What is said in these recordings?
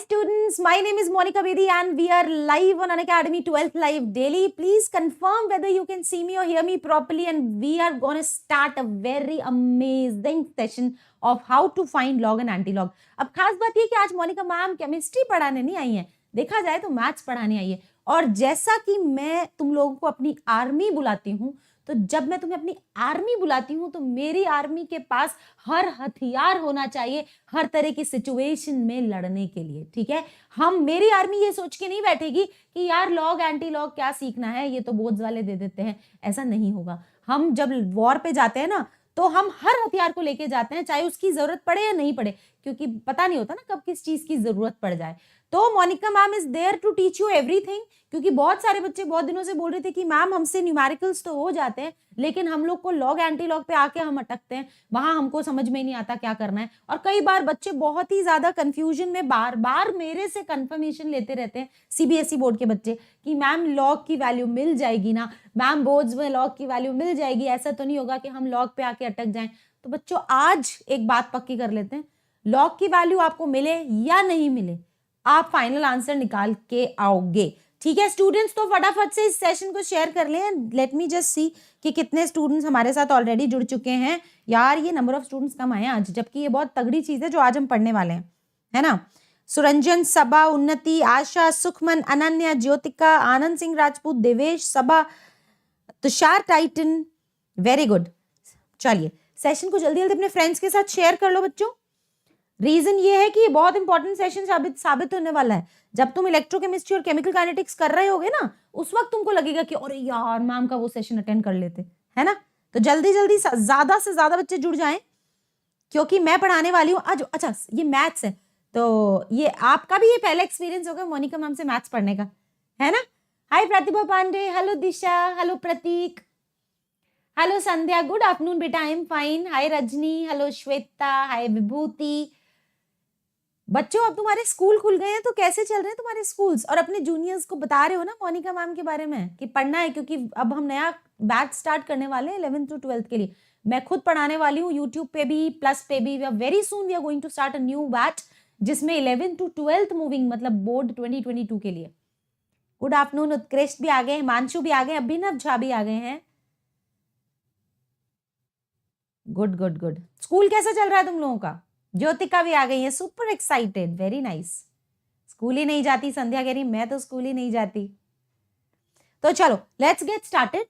students, my name is Monica Bedi and we are live on Unacademy 12th Live Daily. Please confirm whether you can see me or hear me properly, and we are going to start a very amazing session of how to find log and anti-log. अब खास बात ये कि आज Monika ma'am chemistry पढ़ाने नहीं आई हैं, देखा जाए तो मैथ्स पढ़ाने आई है। और जैसा कि मैं तुम लोगों को अपनी आर्मी बुलाती हूँ, तो जब मैं तुम्हें अपनी आर्मी बुलाती हूँ तो मेरी आर्मी के पास हर हथियार होना चाहिए हर तरह की सिचुएशन में लड़ने के लिए, ठीक है। मेरी आर्मी ये सोच के नहीं बैठेगी कि यार लॉग एंटी लॉग क्या सीखना है, ये तो बोर्ड्स वाले दे देते हैं, ऐसा नहीं होगा। हम जब वॉर पे जाते हैं ना, तो हम हर हथियार को लेके जाते हैं, चाहे उसकी जरूरत पड़े या नहीं पड़े, क्योंकि पता नहीं होता ना कब किस चीज की जरूरत पड़ जाए। तो Monika ma'am is there to teach you everything, क्योंकि बहुत सारे बच्चे बहुत दिनों से बोल रहे थे कि मैम हमसे न्यूमेरिकल्स तो हो जाते हैं, लेकिन हम लोग को लॉग एंटी लॉग पे आके हम अटकते हैं, वहां हमको समझ में नहीं आता क्या करना है। और कई बार बच्चे बहुत ही ज्यादा कंफ्यूजन में बार बार मेरे से कंफर्मेशन लेते रहते हैं, सीबीएसई बोर्ड के बच्चे, कि मैम लॉग की वैल्यू मिल जाएगी ना, मैम बोर्ड्स में लॉग की वैल्यू मिल जाएगी, ऐसा तो नहीं होगा कि हम लॉग पे आके अटक जाएं। तो बच्चों आज एक बात पक्की कर लेते हैं, लॉग की वैल्यू आपको मिले या नहीं मिले, आप फाइनल आंसर निकाल के आओगे, ठीक है स्टूडेंट्स। तो फटाफट से इस सेशन को शेयर कर लें। लेट मी जस्ट सी कि कितने स्टूडेंट्स हमारे साथ ऑलरेडी जुड़ चुके हैं। यार ये नंबर ऑफ स्टूडेंट्स कम आए आज, जबकि ये बहुत तगड़ी चीज है जो आज हम पढ़ने वाले हैं, है ना। सुरंजन, सबा, उन्नति, आशा, सुखमन, अनन्या, ज्योतिका, आनंद सिंह राजपूत, देवेश, सबा, तुषार टाइटन, वेरी गुड। चलिए सेशन को जल्दी जल्दी अपने फ्रेंड्स के साथ शेयर कर लो बच्चों। रीजन ये है कि ये बहुत इंपॉर्टेंट सेशन साबित होने वाला है। जब तुम इलेक्ट्रोकेमिस्ट्री और केमिकल काइनेटिक्स कर रहे होगे ना, उस वक्त तुमको लगेगा कि अरे यार मैम का वो सेशन अटेंड कर लेते, है ना। तो जल्दी जल्दी ज्यादा से ज्यादा बच्चे जुड़ जाएं, क्योंकि मैं पढ़ाने वाली हूँ आज। अच्छा ये मैथ्स है, तो ये आपका भी ये पहला एक्सपीरियंस होगा मोनिका मैम से मैथ्स पढ़ने का, है ना। Hi Pratibha Pandey, hello Disha, hello Prateek, hello Sandhya, good afternoon बेटा, I am fine. Hi Rajni, hello Shweta, hi Vibhuti. बच्चों अब तुम्हारे स्कूल खुल गए हैं, तो कैसे चल रहे हैं तुम्हारे स्कूल्स? और अपने जूनियर्स को बता रहे हो ना मोनिका मैम के बारे में कि पढ़ना है, क्योंकि अब हम नया बैच स्टार्ट करने वाले हैं 11th to 12th के लिए। मैं खुद पढ़ाने वाली हूँ, यूट्यूब पे भी, प्लस पे भी। Very soon we are going to start a new batch, जिसमें 11th to 12th मूविंग, मतलब बोर्ड 2022 के लिए। गुड आफ्टरनून, उत्कृष्ट भी आ गए, हिमांशु भी आ गए, अभिनव झा भी आ गए हैं। Good good good. स्कूल कैसा चल रहा है तुम लोगों का? ज्योतिका भी आ गई है, super excited, very nice. School ही नहीं जाती संध्या कह रही, मैं तो स्कूल ही नहीं जाती। तो चलो let's get started.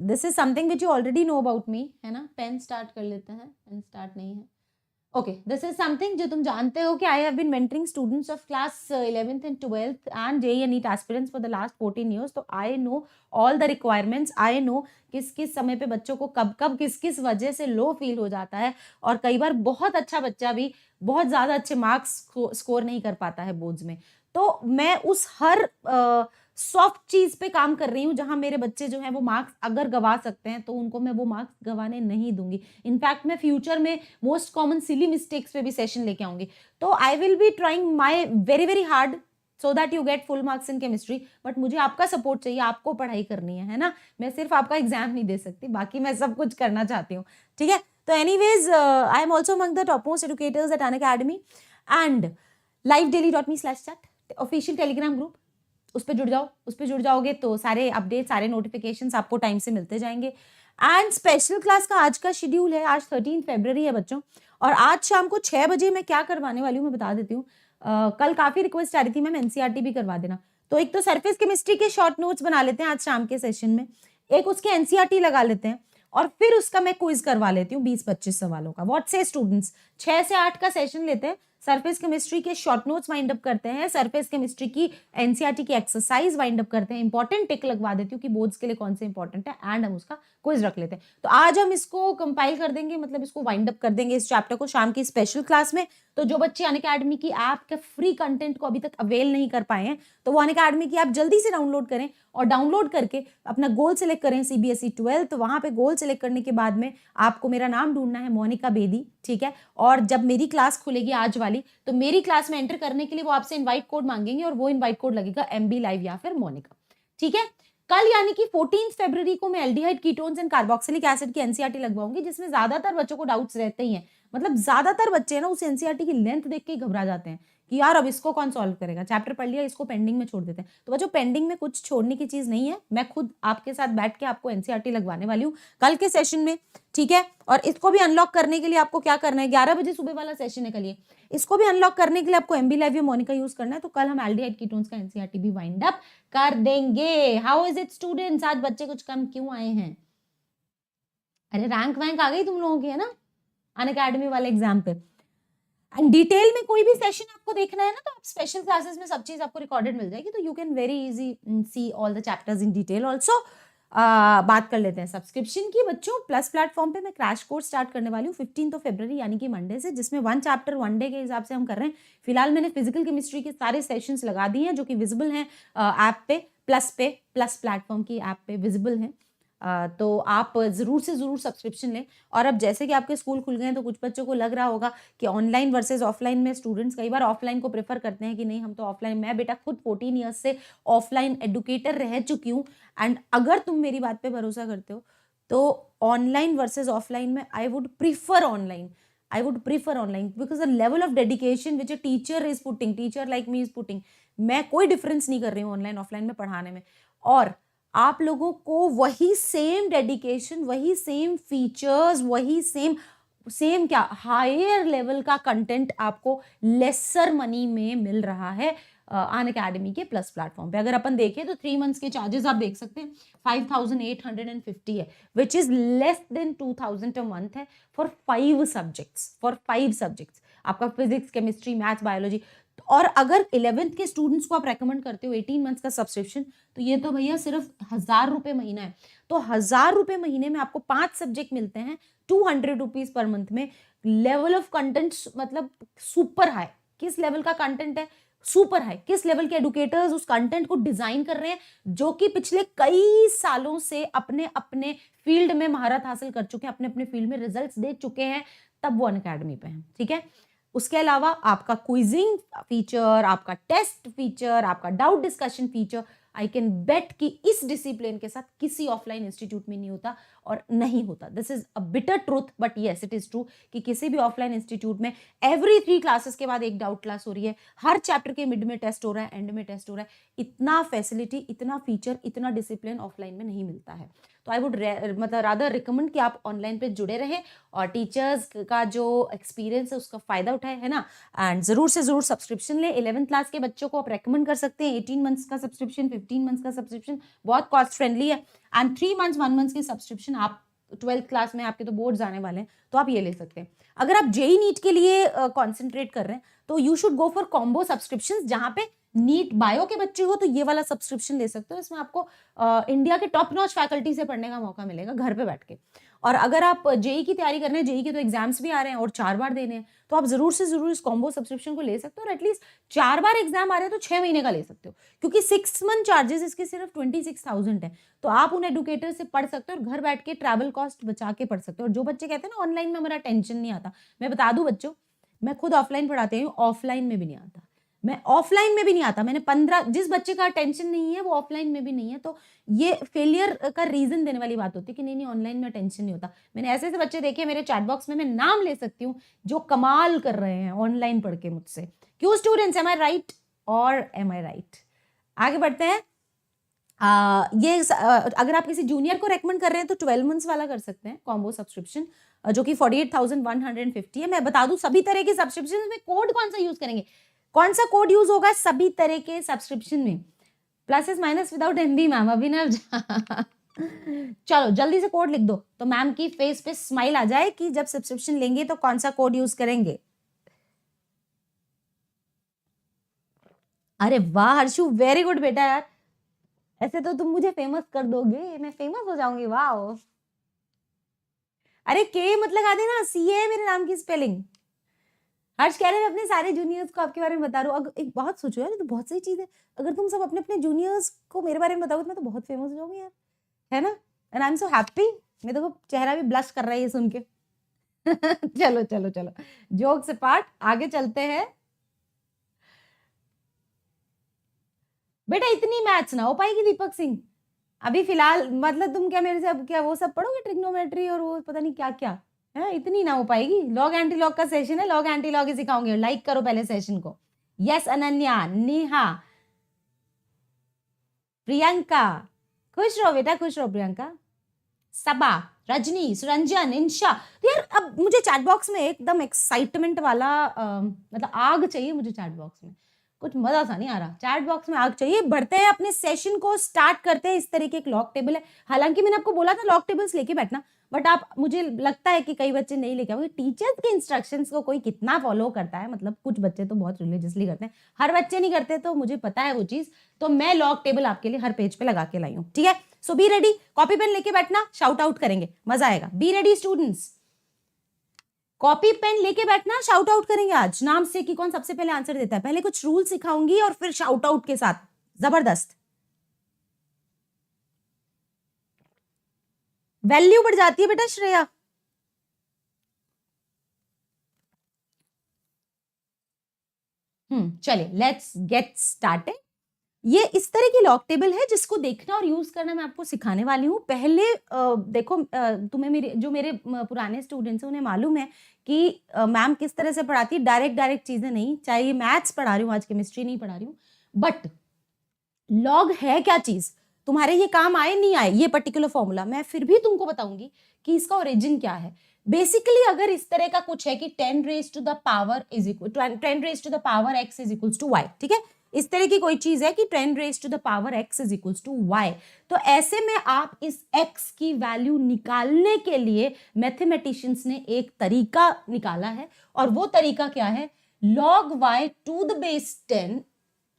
This is something which you already know about me, है ना। पेन स्टार्ट कर लेते हैं, पेन स्टार्ट नहीं है। ओके, दिस इज समथिंग जो तुम जानते हो कि I have been mentoring students of class 11th and 12th and JEE and NEET aspirants for the last 14 years. तो I know all the requirements, I know किस किस समय पे बच्चों को कब कब किस किस वजह से लो फील हो जाता है, और कई बार बहुत अच्छा बच्चा भी बहुत ज़्यादा अच्छे मार्क्स स्कोर नहीं कर पाता है बोर्ड्स में। तो मैं उस हर सॉफ्ट चीज पे काम कर रही हूँ, जहां मेरे बच्चे जो हैं वो मार्क्स अगर गवा सकते हैं तो उनको मैं वो मार्क्स गवाने नहीं दूंगी। इनफैक्ट मैं फ्यूचर में मोस्ट कॉमन सिली मिस्टेक्स पे भी सेशन लेके आऊंगी। तो I will be trying my very very hard so that you get full marks in chemistry. But मुझे आपका सपोर्ट चाहिए, आपको पढ़ाई करनी है ना। मैं सिर्फ आपका एग्जाम नहीं दे सकती, बाकी मैं सब कुछ करना चाहती हूँ, ठीक है। तो anyways I am also among the top most educators at Unacademy and livedaily.me/chat official Telegram group, उस पर जुड़ जाओ। उस पर जुड़ जाओगे तो सारे अपडेट, सारे नोटिफिकेशंस आपको टाइम से मिलते जाएंगे। एंड स्पेशल क्लास का आज का शेड्यूल है, आज 13 फरवरी है बच्चों, और आज शाम को 6 बजे मैं क्या करवाने वाली हूँ मैं बता देती हूँ। कल काफी रिक्वेस्ट आ रही थी मैम NCERT भी करवा देना, तो एक तो सरफेस केमिस्ट्री के शॉर्ट नोट्स बना लेते हैं आज शाम के सेशन में, एक उसके NCERT लगा लेते हैं, और फिर उसका मैं क्विज करवा लेती हूँ 20-25 सवालों का। व्हाट से स्टूडेंट्स, 6 से 8 का सेशन लेते हैं, सरफेस केमिस्ट्री के शॉर्ट नोट्स वाइंड अप करते हैं, सरफेस केमिस्ट्री की NCERT की एक्सरसाइज वाइंड अप करते हैं, इंपॉर्टेंट टिक लगवा देती हूँ कि बोर्ड्स के लिए कौन से इंपॉर्टेंट है, एंड हम उसका क्विज रख लेते हैं। तो आज हम इसको कंपाइल कर देंगे, मतलब इसको वाइंड अप कर देंगे इस चैप्टर को शाम की स्पेशल क्लास में। तो जो बच्चे अनअकैडमी की ऐप के फ्री कंटेंट को अभी तक अवेल नहीं कर पाए हैं, तो वो अनअकैडमी की ऐप जल्दी से डाउनलोड करें, और डाउनलोड करके अपना गोल सेलेक्ट करें CBSE 12th। वहां पे गोल सेलेक्ट करने के बाद में आपको मेरा नाम ढूंढना है, मोनिका बेदी, ठीक है। और जब मेरी क्लास खुलेगी आज वाली, तो मेरी क्लास में एंटर करने के लिए वो आपसे इनवाइट कोड मांगेंगे, और वो इनवाइट कोड लगेगा MB लाइव या फिर मोनिका, ठीक है। कल यानी कि 14 फरवरी को मैं aldehyde ketones and carboxylic acid की NCERT लगवाऊंगी, जिसमें ज्यादातर बच्चों को डाउट्स रहते ही हैं। मतलब ज्यादातर बच्चे ना उस NCERT की लेंथ देख के घबरा जाते हैं कि यार अब इसको कौन सॉल्व करेगा, चैप्टर पढ़ लिया, इसको पेंडिंग में छोड़ देते हैं। तो बच्चों पेंडिंग में कुछ छोड़ने की चीज नहीं है, मैं खुद आपके साथ बैठ के आपको एनसीईआरटी लगवाने वाली हूँ कल के सेशन में, ठीक है। और इसको भी अनलॉक करने के लिए आपको क्या करना है, 11 बजे सुबह वाला सेशन है कल ये, इसको भी अनलॉक करने के लिए आपको एमबी लाइव या मोनिका यूज करना है। तो कल हम एल्डिहाइड कीटोन्स का एनसीईआरटी भी वाइंड अप कर देंगे। हाउ इज इट स्टूडेंट्स, आज बच्चे कुछ कम क्यों आए हैं? अरे रैंक वैंक आ गई तुम लोगों की, है ना, अनअकैडमी वाले एग्जाम पे। एंड डिटेल में कोई भी सेशन आपको देखना है ना, तो आप स्पेशल क्लासेस में सब चीज आपको रिकॉर्डेड मिल जाएगी, तो you can very easy see all the chapters in detail also. बात कर लेते हैं सब्सक्रिप्शन की। बच्चों प्लस प्लेटफॉर्म पे मैं क्रैश कोर्स स्टार्ट करने वाली हूँ 15 फरवरी यानी कि मंडे से, जिसमें 1 चैप्टर 1 डे के हिसाब से हम कर रहे हैं। फिलहाल मैंने फिजिकल केमिस्ट्री के सारे सेशंस लगा दिए हैं जो कि विजिबल हैं ऐप पे, प्लस प्लेटफॉर्म की ऐप पे विजिबल हैं। तो आप ज़रूर से ज़रूर सब्सक्रिप्शन लें। और अब जैसे कि आपके स्कूल खुल गए हैं तो कुछ बच्चों को लग रहा होगा कि ऑनलाइन वर्सेस ऑफलाइन में, स्टूडेंट्स कई बार ऑफलाइन को प्रेफर करते हैं कि नहीं हम तो ऑफलाइन, मैं बेटा खुद 14 ईयर्स से ऑफलाइन एडुकेटर रह चुकी हूँ। एंड अगर तुम मेरी बात पे भरोसा करते हो तो ऑनलाइन वर्सेज ऑफलाइन में I would prefer online because the level of dedication which a teacher is putting, teacher like me is putting, मैं कोई डिफरेंस नहीं कर रही हूँ ऑनलाइन ऑफलाइन में पढ़ाने में। और आप लोगों को वही सेम डेडिकेशन, वही सेम फीचर्स, वही सेम क्या हायर लेवल का कंटेंट आपको लेसर मनी में मिल रहा है अनअकैडमी के प्लस प्लेटफॉर्म पे। अगर अपन देखें तो 3 मंथ्स के चार्जेस आप देख सकते हैं 5850 है, which is less than 2000 a month है फॉर 5 सब्जेक्ट्स, आपका फिजिक्स, केमिस्ट्री, मैथ्स, बायोलॉजी। और अगर 11th के स्टूडेंट्स को आप रेकमेंड करते हो 18 मंथ्स का सब्सक्रिप्शन, तो ये तो भैया सिर्फ 1000 रुपए महीना है। तो 1000 रुपए महीने में आपको 5 सब्जेक्ट मिलते हैं 200 रुपीज पर मंथ में। लेवल ऑफ कंटेंट मतलब सुपर हाई। किस लेवल का कंटेंट है? Super high. किस लेवल के एडुकेटर्स उस कंटेंट को डिजाइन कर रहे हैं, जो कि पिछले कई सालों से अपने अपने फील्ड में महारत हासिल कर चुके हैं, अपने अपने फील्ड में रिजल्ट्स दे चुके हैं, तब वो अनअकैडमी पे हैं, ठीक है। उसके अलावा आपका क्विजिंग फीचर, आपका टेस्ट फीचर, आपका doubt discussion feature, I can bet कि इस डिसिप्लिन के साथ किसी ऑफलाइन इंस्टीट्यूट में नहीं होता और नहीं होता। This is a bitter truth but yes it is true कि किसी भी ऑफलाइन इंस्टीट्यूट में एवरी 3 क्लासेस के बाद एक डाउट क्लास हो रही है, हर चैप्टर के मिड में टेस्ट हो रहा है, एंड में टेस्ट हो रहा है। इतना फैसिलिटी, इतना फीचर, इतना डिसिप्लिन ऑफलाइन में नहीं मिलता है। तो आई वुड मतलब रादर रिकमेंड कि आप ऑनलाइन पे जुड़े रहे और टीचर्स का जो एक्सपीरियंस है उसका फायदा उठाए, है ना। एंड जरूर से जरूर सब्सक्रिप्शन ले। 11th क्लास के बच्चों को आप रेकमेंड कर सकते हैं 18 मंथ्स का सब्सक्रिप्शन, 15 मंथ्स का सब्सक्रिप्शन, बहुत कॉस्ट फ्रेंडली है। एंड 3 मंथ्स 1 मंथ की सब्सक्रिप्शन आप 12th क्लास में, आपके तो बोर्ड्स आने वाले हैं, तो आप ये ले सकते हैं। अगर आप जेई नीट के लिए कॉन्सेंट्रेट कर रहे हैं तो you should go for combo subscription. जहां पे नीट बायो के बच्चे हो तो ये वाला सब्सक्रिप्शन ले सकते हो, इसमें आपको इंडिया के टॉप नॉच फैकल्टी से पढ़ने का मौका मिलेगा घर पे बैठ के। और अगर आप जेई की तैयारी कर रहे हैं, जेई के तो एग्जाम्स भी आ रहे हैं और 4 बार देने हैं, तो आप जरूर से जरूर इस कॉम्बो सब्सक्रिप्शन को ले सकते हो। और एटलीस्ट 4 बार एग्जाम आ रहे हैं तो 6 महीने का ले सकते हो, क्योंकि 6 मंथ चार्जेस इसके सिर्फ 26,000 है। तो आप उन एडुकेटर से पढ़ सकते हो और घर बैठ के ट्रैवल कॉस्ट बचा के पढ़ सकते हो। और जो बच्चे कहते हैं ना ऑनलाइन में हमारा टेंशन नहीं आता, मैं बता दूं बच्चों, मैं खुद ऑफलाइन पढ़ाती हूँ, ऑफलाइन में भी नहीं आता, मैं ऑफलाइन में भी नहीं आता। मैंने 15, जिस बच्चे का टेंशन नहीं है वो ऑफलाइन में भी नहीं है, तो ये फेलियर का रीजन देने वाली बात होती है कि नहीं ऑनलाइन में टेंशन नहीं होता। मैंने ऐसे ऐसे बच्चे देखे मेरे चैट बॉक्स में, मैं नाम ले सकती हूँ, जो कमाल कर रहे हैं ऑनलाइन पढ़ के मुझसे। क्यों स्टूडेंट्स, एम आई राइट और एम आई राइट? आगे बढ़ते हैं। अगर आप किसी जूनियर को रेकमेंड कर रहे हैं तो 12 मंथ्स वाला कर सकते हैं कॉम्बो सब्सक्रिप्शन, जो कि 48,150 है। मैं बता दूं सभी तरह के सब्सक्रिप्शन में कोड कौन सा यूज करेंगे, कौन सा कोड यूज होगा सभी तरह के सब्सक्रिप्शन में? Pluses minus without MB ma'am, Abhinav चलो जल्दी से कोड लिख दो तो मैम की फेस पे स्माइल आ जाए कि जब सब्सक्रिप्शन लेंगे तो कौन सा कोड यूज करेंगे। अरे वाह हर्षु, वेरी गुड बेटा यार, ऐसे तो तुम मुझे फेमस कर दोगे, मैं फेमस हो जाऊंगी। वाह, अरे के मत लगा देना, सी है मेरे नाम की स्पेलिंग। हर्ष कह रहे हैं अपने सारे जूनियर्स को आपके बारे में बता रहा हूँ। एक बात सोचो यार, तो बहुत सही चीज है, अगर तुम सब अपने अपने जूनियर्स को मेरे बारे में बताओ तो मैं तो बहुत फेमस हो जाऊंगी यार, है ना। And I am so happy, मैं देखो चेहरा भी ब्लश कर रहा है ये सुन के चलो चलो चलो, जोक से पार्ट, आगे चलते हैं। बेटा इतनी मैथ्स ना हो पाएगी दीपक सिंह अभी फिलहाल, मतलब तुम क्या मेरे से अब क्या वो सब पढ़ोगे, ट्रिग्नोमेट्री और वो पता नहीं क्या क्या है, इतनी ना हो पाएगी। लॉग एंटी लॉग का सेशन है, लॉग एंटी लॉग ही सिखाऊंगे, लाइक करो पहले सेशन को। यस अनन्या, नेहा, प्रियंका, खुश रहो बेटा, खुश रहो प्रियंका, सबा, रजनी, सुरंजन, इंशा। तो यार अब मुझे चैट बॉक्स में एकदम एक्साइटमेंट वाला मतलब आग चाहिए मुझे चैट बॉक्स में, कुछ मजा सा नहीं आ रहा, चैट बॉक्स में आग चाहिए। बढ़ते हैं अपने सेशन को, स्टार्ट करते हैं। इस तरीके एक लॉग टेबल है, हालांकि मैंने आपको बोला था लॉग टेबल्स लेके बैठना, बट आप, मुझे लगता है कि कई बच्चे नहीं लेके आओगे। टीचर्स के इंस्ट्रक्शंस को कोई कितना फॉलो करता है, मतलब कुछ बच्चे तो बहुत रिलीजियसली करते हैं, हर बच्चे नहीं करते, तो मुझे पता है वो चीज। तो मैं लॉग टेबल आपके लिए हर पेज पे लगा के लाई हूँ, ठीक है। So be ready, copy pen लेके बैठना, शाउट आउट करेंगे, मजा आएगा। Be ready students, copy pen लेके बैठना, शाउट आउट करेंगे आज, नाम से कि कौन सबसे पहले आंसर देता है। पहले कुछ रूल सिखाऊंगी और फिर शाउट आउट के साथ, जबरदस्त। वैल्यू बढ़ जाती है बेटा श्रेया। चलिए लेट्स गेट स्टार्टेड। ये इस तरह की लॉग टेबल है जिसको देखना और यूज करना मैं आपको सिखाने वाली हूँ। पहले देखो, तुम्हें मेरे पुराने स्टूडेंट्स हैं उन्हें मालूम है कि मैम किस तरह से पढ़ाती है, डायरेक्ट चीजें नहीं, चाहे ये मैथ्स पढ़ा रही हूँ, आज केमिस्ट्री नहीं पढ़ा रही हूँ, बट लॉग है क्या चीज, तुम्हारे ये काम आए नहीं आए, ये पर्टिकुलर फॉर्मूला मैं फिर भी तुमको बताऊंगी कि इसका ओरिजिन क्या है। बेसिकली अगर इस तरह का कुछ है कि 10 raise to the power is equal 10 raise to the power x is equals to y, ठीक है, इस तरह की कोई चीज है कि 10 raise to the power x is equals to y, तो ऐसे में आप इस x की वैल्यू निकालने के लिए मैथमेटिशियंस ने एक तरीका निकाला है, और वो तरीका क्या है, log y to the base 10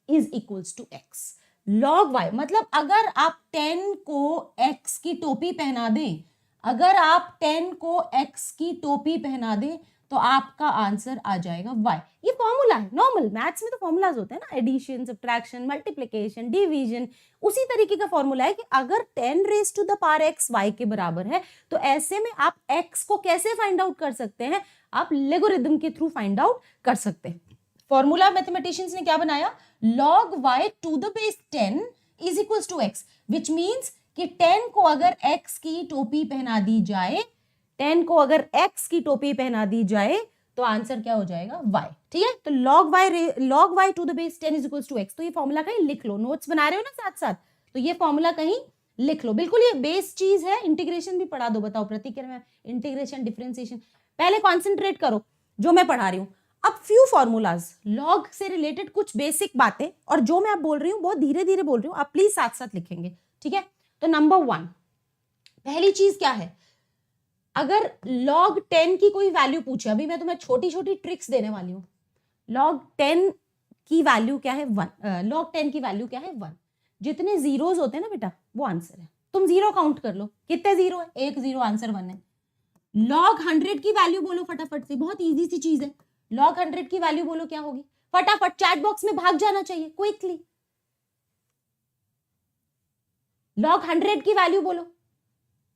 is equals to x। log y मतलब अगर आप 10 को x की टोपी पहना दें, अगर आप 10 को x की टोपी पहना दें तो आपका आंसर आ जाएगा y। ये फॉर्मूला है, नॉर्मल मैथ्स में तो फॉर्मूलाज होते हैं ना, एडिशन, सब्ट्रैक्शन, मल्टीप्लिकेशन, डिवीजन, उसी तरीके का फॉर्मूला है कि अगर 10 raise to the power x y के बराबर है, तो ऐसे में आप x को कैसे फाइंड आउट कर सकते हैं, आप लोगरिथम के थ्रू फाइंड आउट कर सकते हैं। फॉर्मूला मैथमेटिशियंस ने क्या बनाया, log y to the base 10 is equals to x, which means कि 10 को अगर x की टोपी पहना दी जाए, 10 को अगर x की टोपी पहना दी जाए तो आंसर क्या हो जाएगा y, ठीक है। तो log y to the base 10 is equals to x, तो ये फॉर्मूला कहीं लिख लो, नोट्स बना रहे हो ना साथ साथ, तो ये फॉर्मूला कहीं लिख लो, बिल्कुल ये बेस चीज है। इंटीग्रेशन भी पढ़ा दो, बताओ प्रतिक्रिया में इंटीग्रेशन, डिफरेंशिएशन, पहले कॉन्सेंट्रेट करो जो मैं पढ़ा रही हूँ। अब फ्यू फॉर्मूलाज, लॉग से रिलेटेड कुछ बेसिक बातें, और जो मैं आप बोल रही हूँ बहुत धीरे धीरे बोल रही हूँ, आप प्लीज साथ साथ लिखेंगे, ठीक है। तो नंबर 1, पहली चीज क्या है, अगर log 10 की कोई वैल्यू पूछे, अभी मैं तुम्हें छोटी छोटी ट्रिक्स देने वाली हूँ। log 10 की वैल्यू क्या है 1, log 10 की वैल्यू क्या है 1, जितने जीरोस होते हैं ना बेटा वो आंसर है, तुम जीरो काउंट कर लो, कितने जीरो है, एक जीरो, आंसर 1 है। log 100 की वैल्यू बोलो फटाफट से, बहुत इजी सी चीज है, log 100 की वैल्यू बोलो क्या होगी, फटाफट चैट बॉक्स में भाग जाना चाहिए क्विकली, log 100 की वैल्यू बोलो।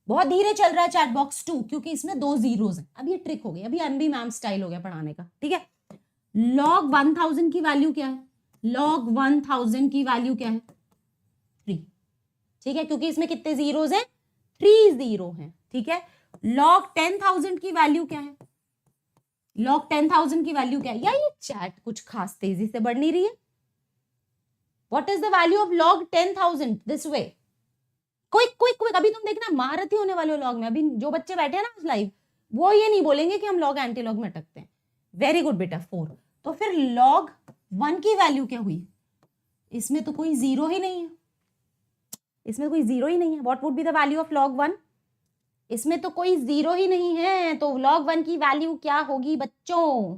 बहुत धीरे चल रहा है चैट बॉक्स 2, क्योंकि इसमें 2 जीरोस हैं। अब ये ट्रिक हो गई, अभी अनबी मैम स्टाइल हो गया पढ़ाने का, ठीक है। log 1000 की वैल्यू क्या है, log 1000 की वैल्यू क्या है 3, ठीक है, क्योंकि इसमें कितने जीरोस हैं, 3 जीरो हैं, ठीक है। log 10,000 की वैल्यू क्या है, log 10,000 की वैल्यू क्या है, या ये चैट कुछ खास तेजी से बढ़ नहीं रही है, what is the value of log 10,000 this way, quick quick quick, अभी तुम देखना महारथी होने वाले हो लॉग में। अभी जो बच्चे बैठे हैं ना लाइव, वो ये नहीं बोलेंगे कि हम लॉग एंटी लॉग में अटकते हैं। वेरी गुड बेटा 4। तो फिर log 1 की वैल्यू क्या हुई, इसमें तो कोई जीरो ही नहीं है, इसमें कोई जीरो ही नहीं है, what would be the value of log 1, इसमें तो कोई जीरो ही नहीं है, तो log 1 की वैल्यू क्या होगी बच्चों,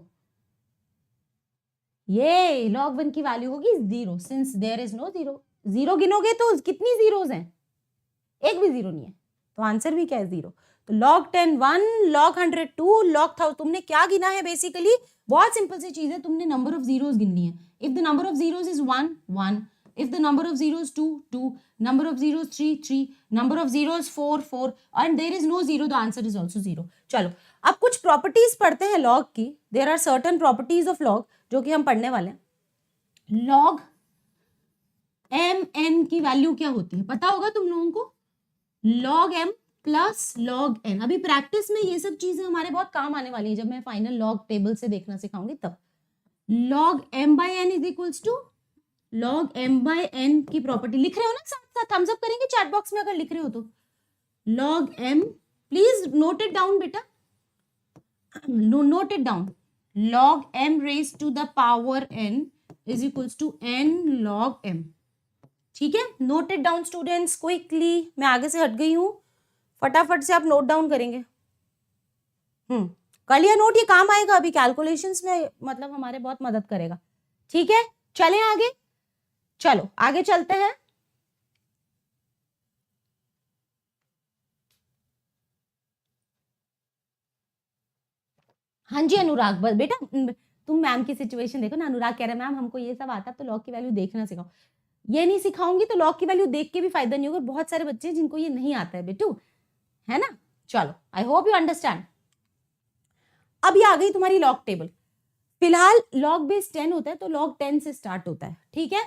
ये log 1 की वैल्यू होगी 0, since there is no zero. Zero गिनोगे तो कितनी जीरोस हैं, एक भी जीरो नहीं है, तो आंसर भी क्या है 0। तो log 10 1, log 100 2, log 1000, तुमने क्या गिना है, बेसिकली बहुत सिंपल सी चीज है, तुमने नंबर ऑफ जीरोस गिननी है। If the number of zeros is 1 1, if the number of zeros 2 2, number of zeros 3 3, number of zeros 4 4, and there is no zero, the answer is also 0। चलो अब कुछ properties पढ़ते हैं लॉग की, there are certain properties of log जो कि हम पढ़ने वाले हैं। log mn की वैल्यू क्या होती है, पता होगा तुम लोगों को, log m plus log n। अभी प्रैक्टिस में ये सब चीजें हमारे बहुत काम आने वाली है, जब मैं फाइनल लॉग टेबल से देखना सिखाऊंगी तब। log m by n is equals to log m by n की प्रॉपर्टी लिख रहे हो ना, साथ साथ थम्स अप करेंगे चैट बॉक्स में अगर लिख रहे हो तो। log m, please note it down बेटा, note it down. log m raised to the power n is equals to n log m। ठीक है, note it down students quickly. मैं आगे से हट गई हूं, फटाफट से आप नोट डाउन करेंगे। कर लिया नोट, ये काम आएगा अभी कैलकुलेशंस में, मतलब हमारे बहुत मदद करेगा। ठीक है, चलें आगे, चलो आगे चलते हैं। हाँ जी अनुराग, बस बेटा तुम मैम की सिचुएशन देखो ना। अनुराग कह रहा है मैम हमको ये सब आता है तो लॉग की वैल्यू देखना सिखाओ। ये नहीं सिखाऊंगी तो लॉग की वैल्यू देख के भी फायदा नहीं होगा। बहुत सारे बच्चे जिनको ये नहीं आता है बेटू, है ना। चलो आई होप यू अंडरस्टैंड। अब ये आ गई तुम्हारी लॉग टेबल। फिलहाल लॉग बेस 10 होता है तो लॉग 10 से स्टार्ट होता है। ठीक है,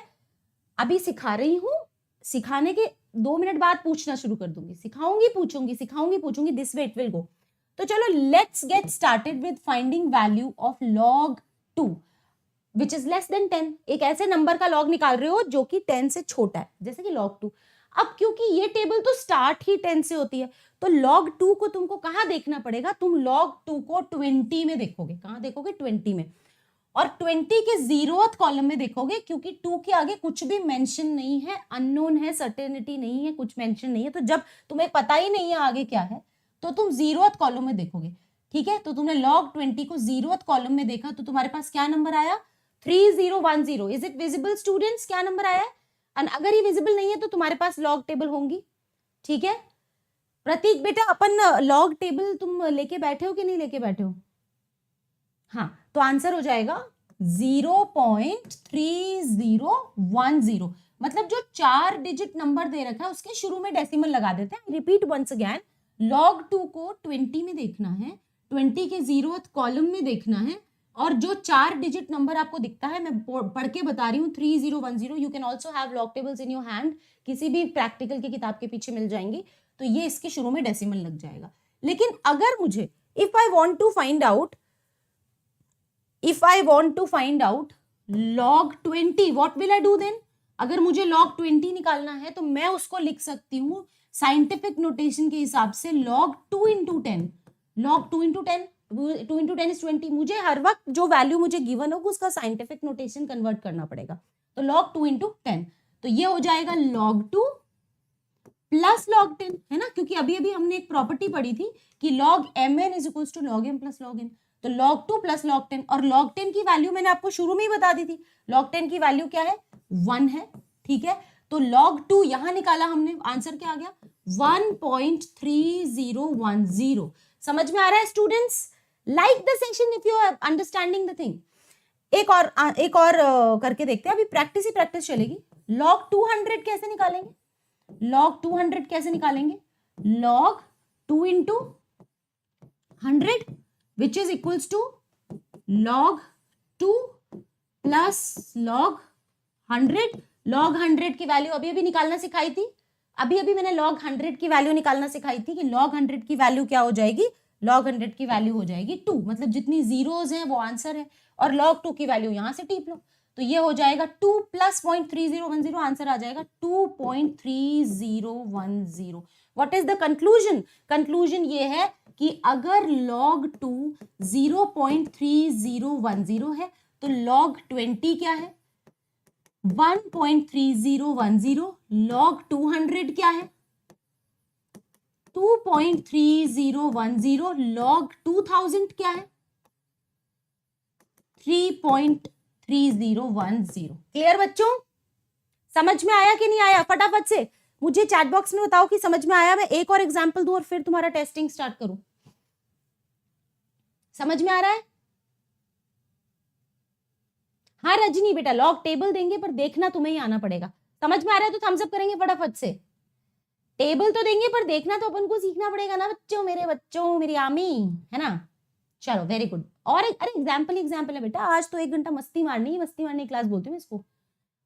अभी सिखा रही हूं, सिखाने के 2 मिनट बाद पूछना शुरू कर दूंगी। सिखाऊंगी पूछूंगी, सिखाऊंगी पूछूंगी, this way it will go. तो चलो let's get started with finding value of log 2 which is less than 10। एक ऐसे नंबर का लॉग निकाल रहे हो जो कि 10 से छोटा है, जैसे कि log 2। अब क्योंकि ये टेबल तो स्टार्ट ही 10 से होती है तो log 2 को तुमको कहां देखना पड़ेगा, तुम log 2 को 20 में देखोगे। कहां देखोगे, 20 में। और 20 के 0th कॉलम में देखोगे, क्योंकि 2 के आगे कुछ भी मेंशन नहीं है, अननोन है, सर्टेनिटी नहीं है, कुछ मेंशन नहीं है। तो जब तुम्हें पता ही नहीं है आगे क्या है तो तुम 0th कॉलम में देखोगे। ठीक है, तो तुमने log 20 को 0th कॉलम में देखा तो तुम्हारे पास क्या नंबर आया, 3010। इज इट विजिबल स्टूडेंट्स, क्या नंबर आया है। एंड अगर ये विजिबल नहीं है तो तुम्हारे पास लॉग टेबल होंगी। ठीक है प्रतीक बेटा, अपन लॉग टेबल तुम लेके बैठे हो कि नहीं लेके बैठे हो। हाँ, तो आंसर हो जाएगा 0.3010। मतलब जो 4 डिजिट नंबर दे रखा है उसके शुरू में डेसिमल लगा देते हैं। रिपीट वंस अगेन, log 2 को 20 में देखना है, 20 के 0th कॉलम में देखना है, और जो 4 डिजिट नंबर आपको दिखता है, मैं पढ़ के बता रही हूँ, 3010। You can also have log tables in your hand, किसी भी प्रैक्टिकल की किताब के पीछे मिल जाएंगी। तो ये इसके शुरू में डेसिमल लग जाएगा। लेकिन अगर मुझे if I want to find out log 20, what will I do then? अगर मुझे log 20 निकालना है तो मैं उसको लिख सकती हूँ साइंटिफिक नोटेशन के हिसाब से log 2 into 10। log 2 into 10, 2 into 10 is 20। मुझे हर वक्त जो वैल्यू मुझे गिवन होगा उसका साइंटिफिक नोटेशन कन्वर्ट करना पड़ेगा। तो log 2 into 10, तो ये हो जाएगा log 2 प्लस log 10, है ना, क्योंकि अभी अभी हमने एक प्रॉपर्टी पढ़ी थी कि log mn is equals to log m plus log n। तो log 2 प्लस log 10, और log 10 की वैल्यू मैंने आपको शुरू में ही बता दी थी। log 10 की वैल्यू क्या है, 1 है। ठीक है, तो log 2 यहां निकाला हमने, आंसर क्या आ गया, 1.3010। समझ में आ रहा है students? Like the session if you are understanding the thing. एक और करके देखते हैं, अभी प्रैक्टिस ही प्रैक्टिस चलेगी। log 200 कैसे निकालेंगे, log 200 कैसे निकालेंगे, log 2 into 100 which is equals to log 2 plus log 100। log 100 की वैल्यू अभी अभी निकालना सिखाई थी, अभी मैंने log 100 की वैल्यू निकालना सिखाई थी कि log 100 की वैल्यू क्या हो जाएगी, log 100 की वैल्यू हो जाएगी 2। मतलब जितनी जीरोज हैं वो आंसर है, और log 2 की वैल्यू यहां से टीप लो, तो ये हो जाएगा 2 प्लस 0.3010, आंसर आ जाएगा 2.3010। What is the conclusion? Conclusion ये है कि अगर log 2 0.3010 है तो log 20 क्या है, 1.3010। log 200 क्या है, 2.3010। log 2000 क्या है, 3.3010। क्लियर बच्चों, समझ में आया कि नहीं आया? फटाफट से मुझे चैट बॉक्स में बताओ कि समझ में आया। मैं एक और एग्जांपल दूं और फिर तुम्हारा टेस्टिंग स्टार्ट करूं। समझ में आ रहा है? हाँ रजनी बेटा, लॉग टेबल देंगे पर देखना तुम्हें ही आना पड़ेगा। समझ में आ रहा है तो थम्स अप करेंगे फटाफट से। टेबल तो देंगे पर देखना तो अपन को सीखना पड़ेगा ना बच्चों, मेरे बच्चों, मेरी आमी, है ना। चलो वेरी गुड। और अरे एग्जाम्पल है बेटा, आज तो 1 घंटा मस्ती मारनी है, मस्ती मारने की क्लास बोलती हूँ इसको।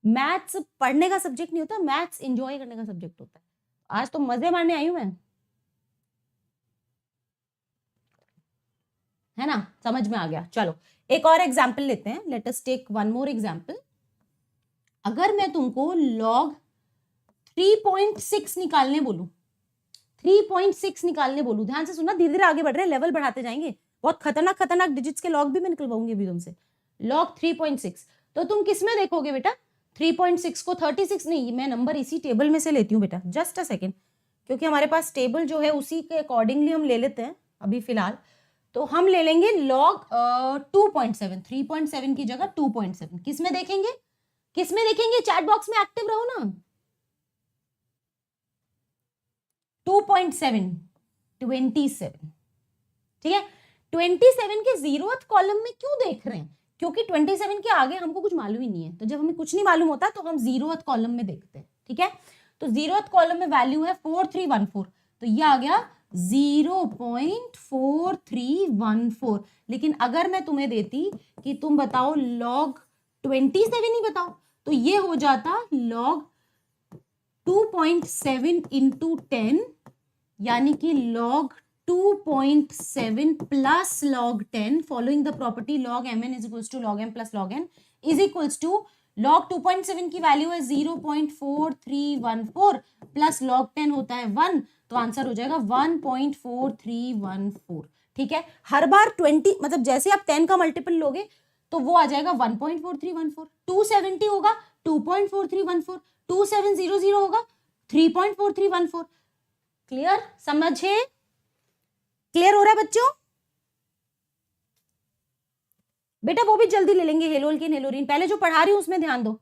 मैथ्स पढ़ने का सब्जेक्ट नहीं होता, मैथ्स एंजॉय करने का सब्जेक्ट होता है। आज तो मजे मारने आई हूं मैं, है ना। समझ में आ गया। चलो एक और एग्जाम्पल लेते हैं, let us take one more example. अगर मैं तुमको log 3.6 निकालने बोलूं, 3.6 निकालने बोलूं, ध्यान से सुनना, धीरे धीरे आगे बढ़ रहे हैं, लेवल बढ़ाते जाएंगे, बहुत खतरनाक खतरनाक डिजिट्स के लॉग भी मैं निकलवाऊंगी अभी तुमसे। log 3.6 तो तुम किस में देखोगे बेटा? 3.6 को 36 नहीं, मैं नंबर इसी टेबल में से लेती हूँ बेटा, जस्ट अ सेकेंड, क्योंकि हमारे पास टेबल जो है उसी के अकॉर्डिंगली हम ले लेते हैं अभी फिलहाल। तो हम ले लेंगे log 2.7, 3.7 की जगह 2.7। किस में देखेंगे? किस में देखेंगे? चैट बॉक्स में एक्टिव रहो ना। 2.7 27, ठीक है। 27 के 0th कॉलम में क्यों देख रहे हैं? क्योंकि 27 के आगे हमको कुछ मालूम ही नहीं है, तो जब हमें कुछ नहीं मालूम होता तो हम 0th कॉलम में देखते हैं, ठीक है। तो 0th कॉलम में वैल्यू है 4314, तो ये आ गया 0.4314। लेकिन अगर मैं तुम्हें देती कि तुम बताओ log 27 ही बताओ, तो ये हो जाता log 2.7 इंटू 10, यानी कि log 2.7 plus log 10, following the property log mn is equals to log m plus log n is equals to log 2.7 की वैल्यू है 0.4314 प्लस log 10 होता है 1, तो आंसर हो जाएगा 1.4314, ठीक है। हर बार 20 मतलब जैसे आप 10 का मल्टीपल लोगे तो वो आ जाएगा 1.4314, 270 होगा 2.4314, 2700 होगा 3.4314। क्लियर? समझे? क्लियर हो रहा है बच्चों? बेटा वो भी जल्दी ले लेंगे, हेलोल्किन हेलोरिन, पहले जो पढ़ा रही हूं उसमें ध्यान दो।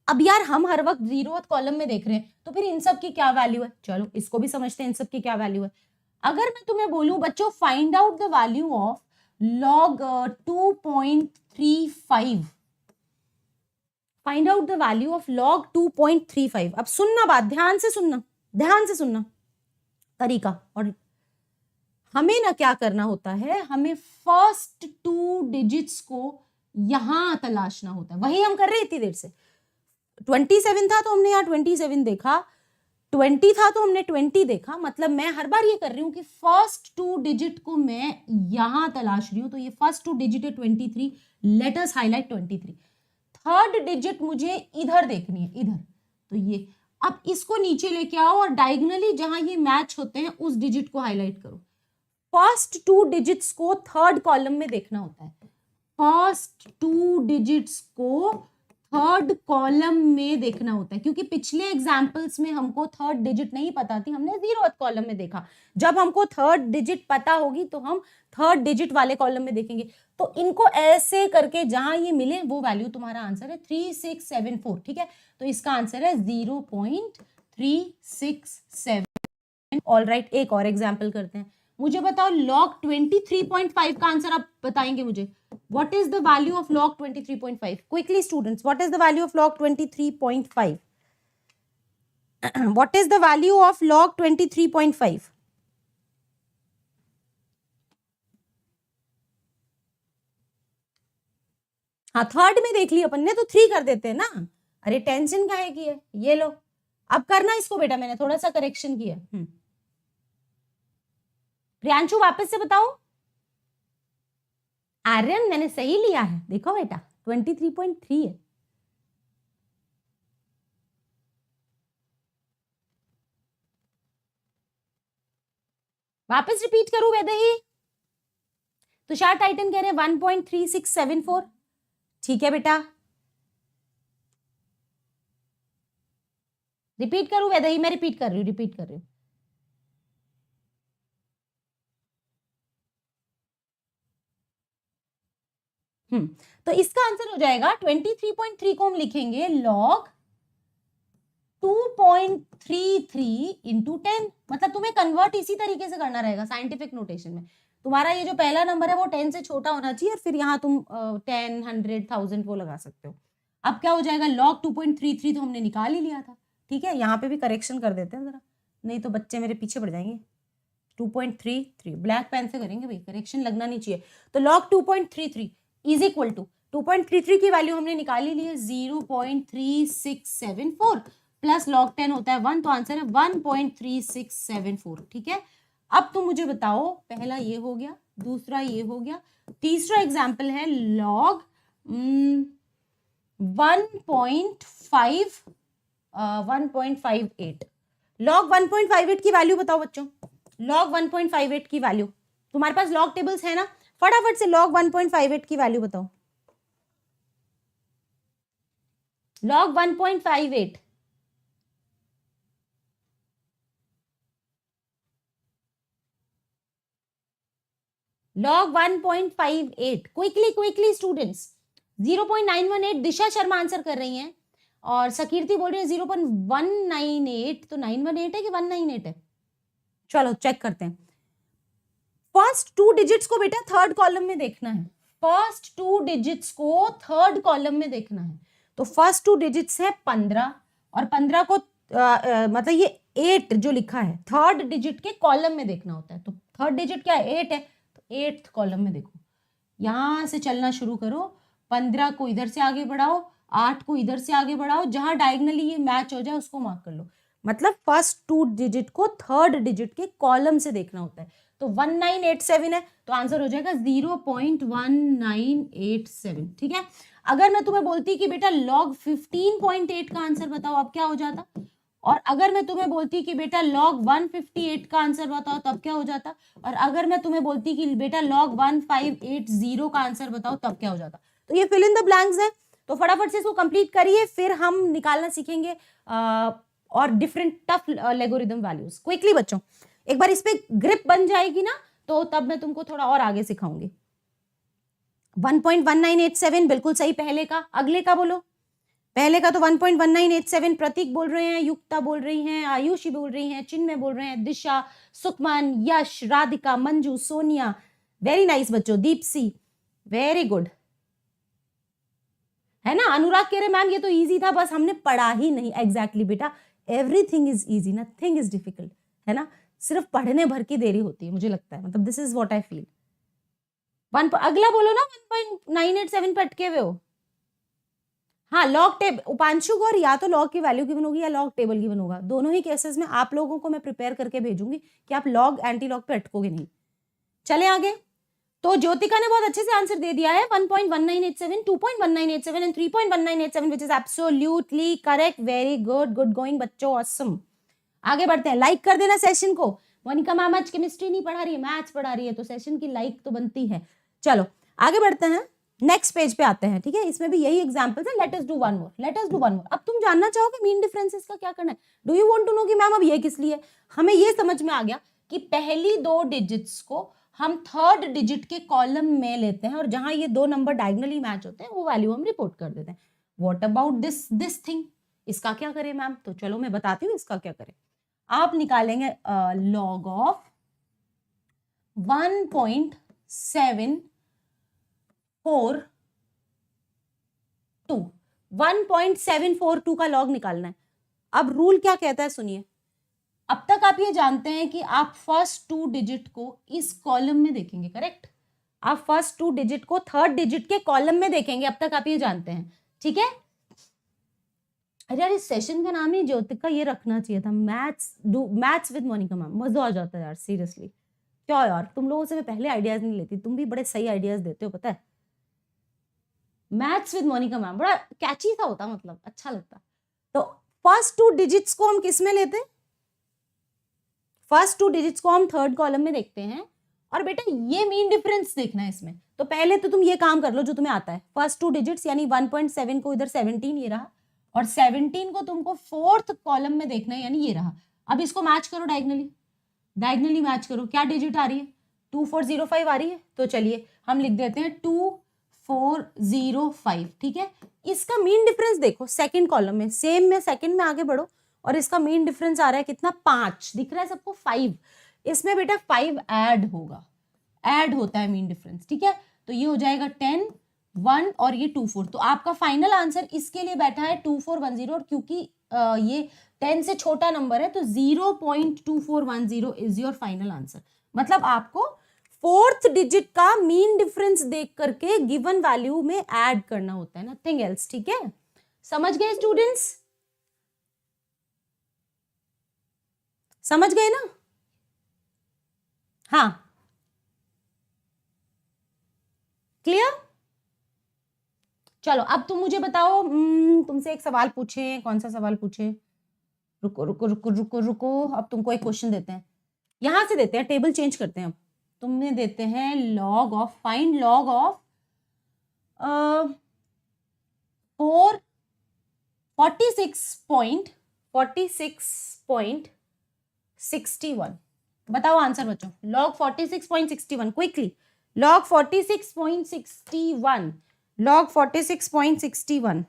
अब यार हम हर वक्त 0th कॉलम में देख रहे हैं, तो फिर इन सब की क्या वैल्यू है? चलो इसको भी समझते हैं, इन सब की क्या वैल्यू है। अगर मैं तुम्हें बोलूं बच्चों find out the value of log 2.35, find out the value of log 2.35। अब सुनना बात, ध्यान से सुनना, ध्यान से सुनना तरीका। और हमें ना क्या करना होता है, हमें फर्स्ट 2 डिजिट्स को यहां तलाशना होता है, वही हम कर रहे हैं इतनी देर से। 27 था तो हमने यहाँ 27 देखा, 20 था तो हमने 20 देखा, मतलब मैं हर बार ये कर रही हूं कि फर्स्ट 2 डिजिट को मैं यहां तलाश रही हूं। तो ये फर्स्ट 2 डिजिट है 23, let us highlight 23। Third digit मुझे इधर देखनी है, इधर, तो ये। अब इसको नीचे लेके आओ और डायगोनली जहां ये मैच होते हैं उस डिजिट को हाईलाइट करो। फर्स्ट 2 डिजिट्स को थर्ड कॉलम में देखना होता है, फर्स्ट 2 डिजिट्स को थर्ड कॉलम में देखना होता है, क्योंकि पिछले एग्जांपल्स में हमको थर्ड डिजिट नहीं पता थी, हमने 0th कॉलम में देखा। जब हमको थर्ड डिजिट पता होगी तो हम थर्ड डिजिट वाले कॉलम में देखेंगे। तो इनको ऐसे करके जहां ये मिले वो वैल्यू तुम्हारा आंसर है 3674, ठीक है। तो इसका आंसर है 0.367। ऑलराइट, एक और एग्जाम्पल करते हैं। मुझे बताओ log 23.5 का आंसर आप बताएंगे मुझे। What is the value of log 23.5? Quickly students, what is the value of log 23.5? What is the value of log 23.5? हाँ, थर्ड में देख लिया अपन ने तो 3 कर देते हैं ना। अरे टेंशन काहे की है, ये लो अब करना इसको बेटा, मैंने थोड़ा सा करेक्शन किया। प्रियांशु वापस से बताओ। आर्यन मैंने सही लिया है, देखो बेटा 23.3 है। वापस रिपीट करूं वैदेही? तुषार टाइटन कह रहे हैं 1.3674, ठीक है बेटा। रिपीट करूं वैदेही? मैं रिपीट कर रही हूं, रिपीट कर रही हूं। तो इसका आंसर हो जाएगा 23.3 को हम लिखेंगे log 2.33 इंटू 10। मतलब तुम्हें कन्वर्ट इसी तरीके से करना रहेगा साइंटिफिक नोटेशन में। तुम्हारा ये जो पहला नंबर है वो 10 से छोटा होना चाहिए, और फिर यहाँ तुम 10, 100, 1000 वो लगा सकते हो। अब क्या हो जाएगा, log 2.33 तो हमने निकाल ही लिया था, ठीक है। यहाँ पे भी करेक्शन कर देते हैं जरा, नहीं तो बच्चे मेरे पीछे पड़ जाएंगे। 2.33 ब्लैक पेन से करेंगे भाई, करेक्शन लगना नहीं चाहिए। तो log 2.33 इज इक्वल टू 2.33 की वैल्यू हमने निकाली ली है 0.3674 प्लस log 10 होता है 1, तो आंसर है 1.3674, ठीक है। अब तुम मुझे बताओ, पहला ये हो गया, दूसरा ये हो गया। तीसरा एग्जाम्पल है लॉग 1.58। लॉग 1.58 की वैल्यू बताओ बच्चों, लॉग 1.58 की वैल्यू। तुम्हारे पास लॉग टेबल्स है ना, फटाफट से लॉग 1.58 की वैल्यू बताओ। Log 1.58, log 1.58, quickly students. 0.918 दिशा शर्मा आंसर कर रही हैं और सकीर्ति बोल रही है 0.198। तो 918 है कि 198 है? चलो चेक करते हैं। फर्स्ट 2 डिजिट्स को बेटा थर्ड कॉलम में देखना है, फर्स्ट 2 डिजिट्स को थर्ड कॉलम में देखना है। तो फर्स्ट 2 डिजिट्स है 15 और 15 को मतलब ये 8 जो लिखा है थर्ड डिजिट के कॉलम में देखना होता है। तो थर्ड डिजिट क्या है? 8 है, तो 8th कॉलम में देखो, यहां से चलना शुरू करो। 15 को इधर से आगे बढ़ाओ, 8 को इधर से आगे बढ़ाओ, जहां डायगनली ये मैच हो जाए उसको मार्क कर लो। मतलब फर्स्ट 2 डिजिट को थर्ड डिजिट के कॉलम से देखना होता है। तो 1987 है, तो आंसर हो जाएगा 0.1987। ठीक है। अगर मैं तुम्हें बोलती कि बेटा लॉग 15.8 का आंसर बताओ, अब क्या हो जाता? और अगर मैं तुम्हें बोलती कि बेटा लॉग 158 का आंसर बताओ, तब क्या हो जाता? और अगर मैं तुम्हें बोलती कि बेटा लॉग 1580 का आंसर बताओ, तब क्या हो जाता? तो ये फिल इन द ब्लैंक्स है, तो फटाफट से इसको कंप्लीट करिए, फिर हम निकालना सीखेंगे और डिफरेंट टफ लेगोरिथम वैल्यूज। क्विकली बच्चों, एक बार इस पे ग्रिप बन जाएगी ना, तो तब मैं तुमको थोड़ा और आगे सिखाऊंगी। 1.1987 बिल्कुल सही पहले का। अगले का बोलो। पहले का तो 1.1987 प्रतीक बोल रहे हैं, युक्ता बोल रही हैं, आयुषी बोल रही हैं, चिन्मय बोल रहे हैं, दिशा, सुखमान, यश, राधिका, मंजू, सोनिया, वेरी नाइस बच्चों, दीप्सी, वेरी गुड, है ना। अनुराग कह रहे मैम ये तो इजी था, बस हमने पढ़ा ही नहीं। एग्जैक्टली बेटा, everything is easy, nothing is difficult, है ना। सिर्फ पढ़ने भर की देरी होती है, मुझे लगता है, मतलब this is what I feel. अगला बोलो ना, 1.987 पे अटके हुए हो। हाँ, लॉग टेबल उपांशु को, और या तो लॉग की वैल्यू गिवन होगी या लॉग टेबल गिवन होगा। दोनों ही केसेस में आप लोगों को मैं प्रिपेयर करके भेजूंगी कि आप लॉग एंटी लॉग पे अटकोगे नहीं। चले आगे। तो ज्योतिका ने बहुत अच्छे से आंसर दे दिया है, 1.1987, 2.1987 and 3.1987 which is absolutely correct. Very good, good going बच्चों, ऑसम। आगे बढ़ते हैं। लाइक कर देना सेशन को। मोनिका मैम आज केमिस्ट्री नहीं पढ़ा रही है, मैथ्स पढ़ा रही है, तो सेशन की लाइक तो बनती है। चलो आगे बढ़ते हैं, नेक्स्ट पेज पे आते हैं। ठीक है, इसमें भी यही एग्जांपल्स है। Let us do one more, let us do one more. अब तुम जानना चाहोगे मीन डिफरेंसेस का क्या करना है। Do you want to know कि मैम अब ये किस लिए? हमें ये समझ में आ गया कि पहली 2 डिजिट्स को हम थर्ड डिजिट के कॉलम में लेते हैं और जहां ये 2 नंबर डायगोनली मैच होते हैं वो वैल्यू हम रिपोर्ट कर देते हैं। व्हाट अबाउट दिस थिंग, इसका क्या करें मैम? तो चलो मैं बताती हूँ इसका क्या करें। आप निकालेंगे लॉग ऑफ 1.742 का लॉग निकालना है। अब रूल क्या कहता है सुनिए। अब तक आप ये जानते हैं कि आप फर्स्ट 2 डिजिट को इस कॉलम में देखेंगे, करेक्ट। आप फर्स्ट 2 डिजिट को थर्ड डिजिट के कॉलम में देखेंगे, अब तक आप ये जानते हैं, ठीक है। अरे यार, इस सेशन का नाम ही ज्योतिका ये रखना चाहिए था, मैथ्स विद मोनिका मैम। मजा आ जाता है यार, सीरियसली। क्या यार, तुम लोगों से मैं पहले आइडियाज नहीं लेती, तुम भी बड़े सही आइडियाज देते हो, पता है। मैथ्स विद मोनिका मैम बड़ा कैची सा होता, मतलब अच्छा लगता। तो फर्स्ट 2 डिजिट्स को हम किस में लेते हैं? फर्स्ट 2 डिजिट्स को हम थर्ड कॉलम में देखते हैं। और बेटा ये मीन डिफरेंस देखना है इसमें। तो पहले तो तुम ये काम कर लो जो तुम्हें आता है। फर्स्ट 2 डिजिट्स यानी 1.7 को इधर 17 ये रहा, और 17 को तुमको फोर्थ कॉलम में देखना है, यानी ये रहा। अब इसको मैच करो डायगनली मैच करो। क्या डिजिट आ रही है? 2405 आ रही है। तो चलिए हम लिख देते हैं 2405, ठीक है। इसका मीन डिफरेंस देखो सेकंड कॉलम में, सेम में सेकंड में आगे बढ़ो, और इसका मीन डिफरेंस आ रहा है कितना? 5 दिख रहा है सबको, 5। इसमें बेटा 5 ऐड होगा, ऐड होता है मीन डिफरेंस, ठीक है। तो ये हो जाएगा 10, 1 और ये 24। तो आपका फाइनल आंसर इसके लिए बैठा है 2410, और क्योंकि ये 10 से छोटा नंबर है तो 0.2410 इज योर फाइनल आंसर। मतलब आपको फोर्थ डिजिट का मीन डिफरेंस देख करके गिवन वैल्यू में ऐड करना होता है, नथिंग एल्स, ठीक है। समझ गए स्टूडेंट्स? समझ गए ना? हाँ क्लियर? चलो अब तुम मुझे बताओ, तुमसे एक सवाल पूछे, कौन सा सवाल पूछे? रुको रुको रुको रुको रुको, अब तुमको एक क्वेश्चन देते हैं, यहां से देते हैं, टेबल चेंज करते हैं। अब तुम्हें देते हैं log of, find log of 46.61। बताओ आंसर बच्चों, लॉग 46.61 क्विकली, लॉग 46.61, लॉग 46.61।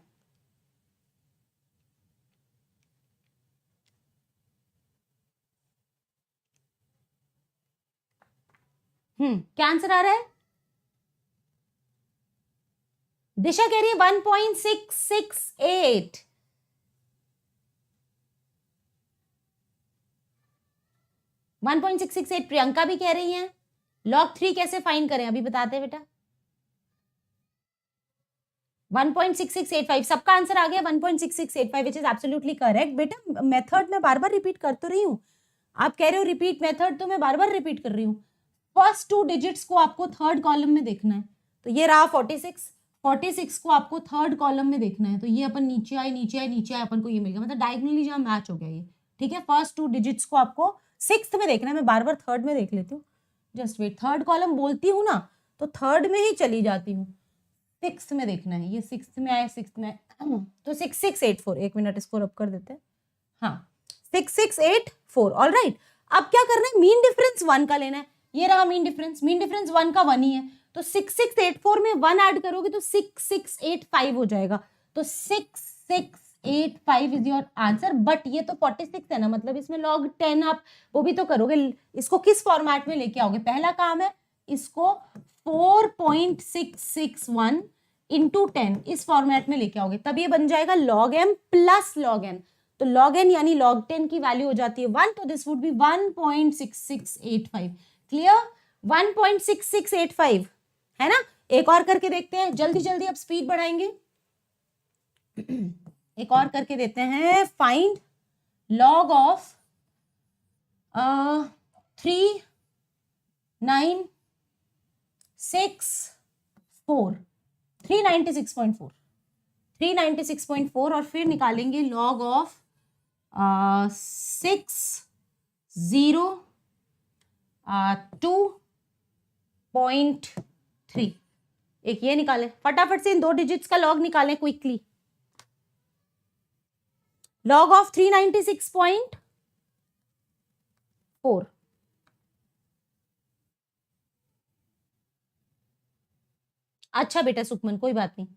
क्या आंसर आ रहा है? दिशा कह रही है 1.668। प्रियंका भी कह रही है। लॉग 3 कैसे फाइंड करें अभी बताते हैं बेटा। 1.6685, सबका आंसर आ गया 1.6685, विच इज एब्सोल्युटली करेक्ट। बेटा मेथड में बार बार रिपीट कर तो रही हूँ, आप कह रहे हो रिपीट मेथड, तो मैं बार बार रिपीट कर रही हूँ। फर्स्ट 2 डिजिट्स को आपको थर्ड कॉलम में देखना है, तो ये रहा 46 को आपको थर्ड कॉलम में देखना है, तो ये अपन नीचे आए नीचे आए नीचे आए, अपन को ये मिल गया, मतलब डायगोनली जहां मैच हो गया ये, ठीक है। फर्स्ट 2 डिजिट्स को आपको सिक्स्थ में देखना है, मैं बार बार थर्ड में देख लेती हूँ, जस्ट वेट, थर्ड कॉलम बोलती हूँ ना तो थर्ड में ही चली जाती हूँ, सिक्स्थ में देखना है, ये सिक्स्थ में आए, सिक्स्थ में तो 6684, एक मिनट इसको रब कर देते हैं, हाँ 6684, ऑल राइट। अब क्या करना है, मीन डिफरेंस 1 का लेना है, ये रहा मीन डिफरेंस 1 का 1 ही है, तो 6684 में 1 ऐड करोगे तो 6685 हो जाएगा, तो 6685 इज योर आंसर। बट ये तो 46 है ना, मतलब इसमें log 10 आप वो भी तो करोगे, इसको किस फॉर्मेट में लेके आओगे? पहला काम है इसको 4.661 इंटू 10 इस फॉर्मेट में लेके आओगे, तब ये बन जाएगा log m plus log n, तो log n यानी log 10 की वैल्यू हो जाती है 1, तो दिस वुड बी 1.6685। क्लियर? 1.6685 है ना। एक और करके देखते हैं, जल्दी जल्दी अब स्पीड बढ़ाएंगे। एक और करके देते हैं, फाइंड लॉग ऑफ 396.4 और फिर निकालेंगे लॉग ऑफ 602.3, एक ये निकालें, फटाफट से इन 2 डिजिट्स का लॉग निकालें क्विकली। लॉग ऑफ 396.4, अच्छा बेटा सुखमन कोई बात नहीं।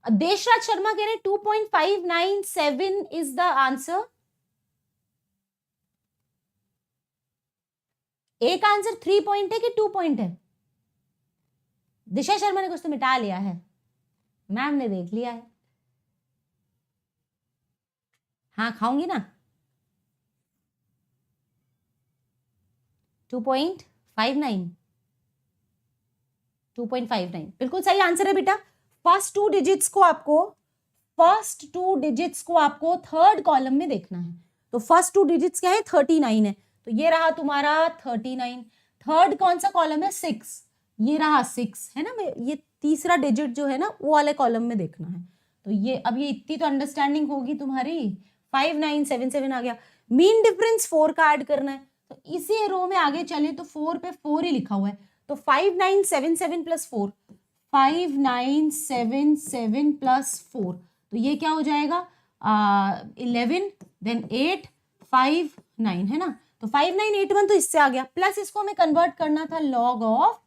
देशराज शर्मा कह रहे 2.597 इज द आंसर। एक आंसर 3 पॉइंट है कि 2 पॉइंट है? दिशा शर्मा ने कुछ तो मिटा लिया है, मैम ने देख लिया है। हाँ खाऊंगी ना। 2.59 बिल्कुल सही आंसर है बेटा। फर्स्ट 2 डिजिट्स को आपको थर्ड कॉलम में देखना है, तो फर्स्ट 2 डिजिट्स क्या है? 39 है, तो ये रहा तुम्हारा 39। थर्ड कौन सा कॉलम है? 6, ये रहा 6 है ना, ये तीसरा डिजिट जो है ना वो वाले कॉलम में देखना है, तो ये अब ये इतनी तो अंडरस्टैंडिंग होगी तुम्हारी। 5977 आ गया। मीन डिफरेंस 4 का ऐड करना है, तो इसी रो में आगे चले तो 4 पे 4 ही लिखा हुआ है, तो 5977 प्लस 4, 5977 प्लस 4, तो ये क्या हो जाएगा? 11 देन 8 5 9 है ना, तो 5981 तो इससे आ गया, प्लस इसको हमें कन्वर्ट करना था लॉग ऑफ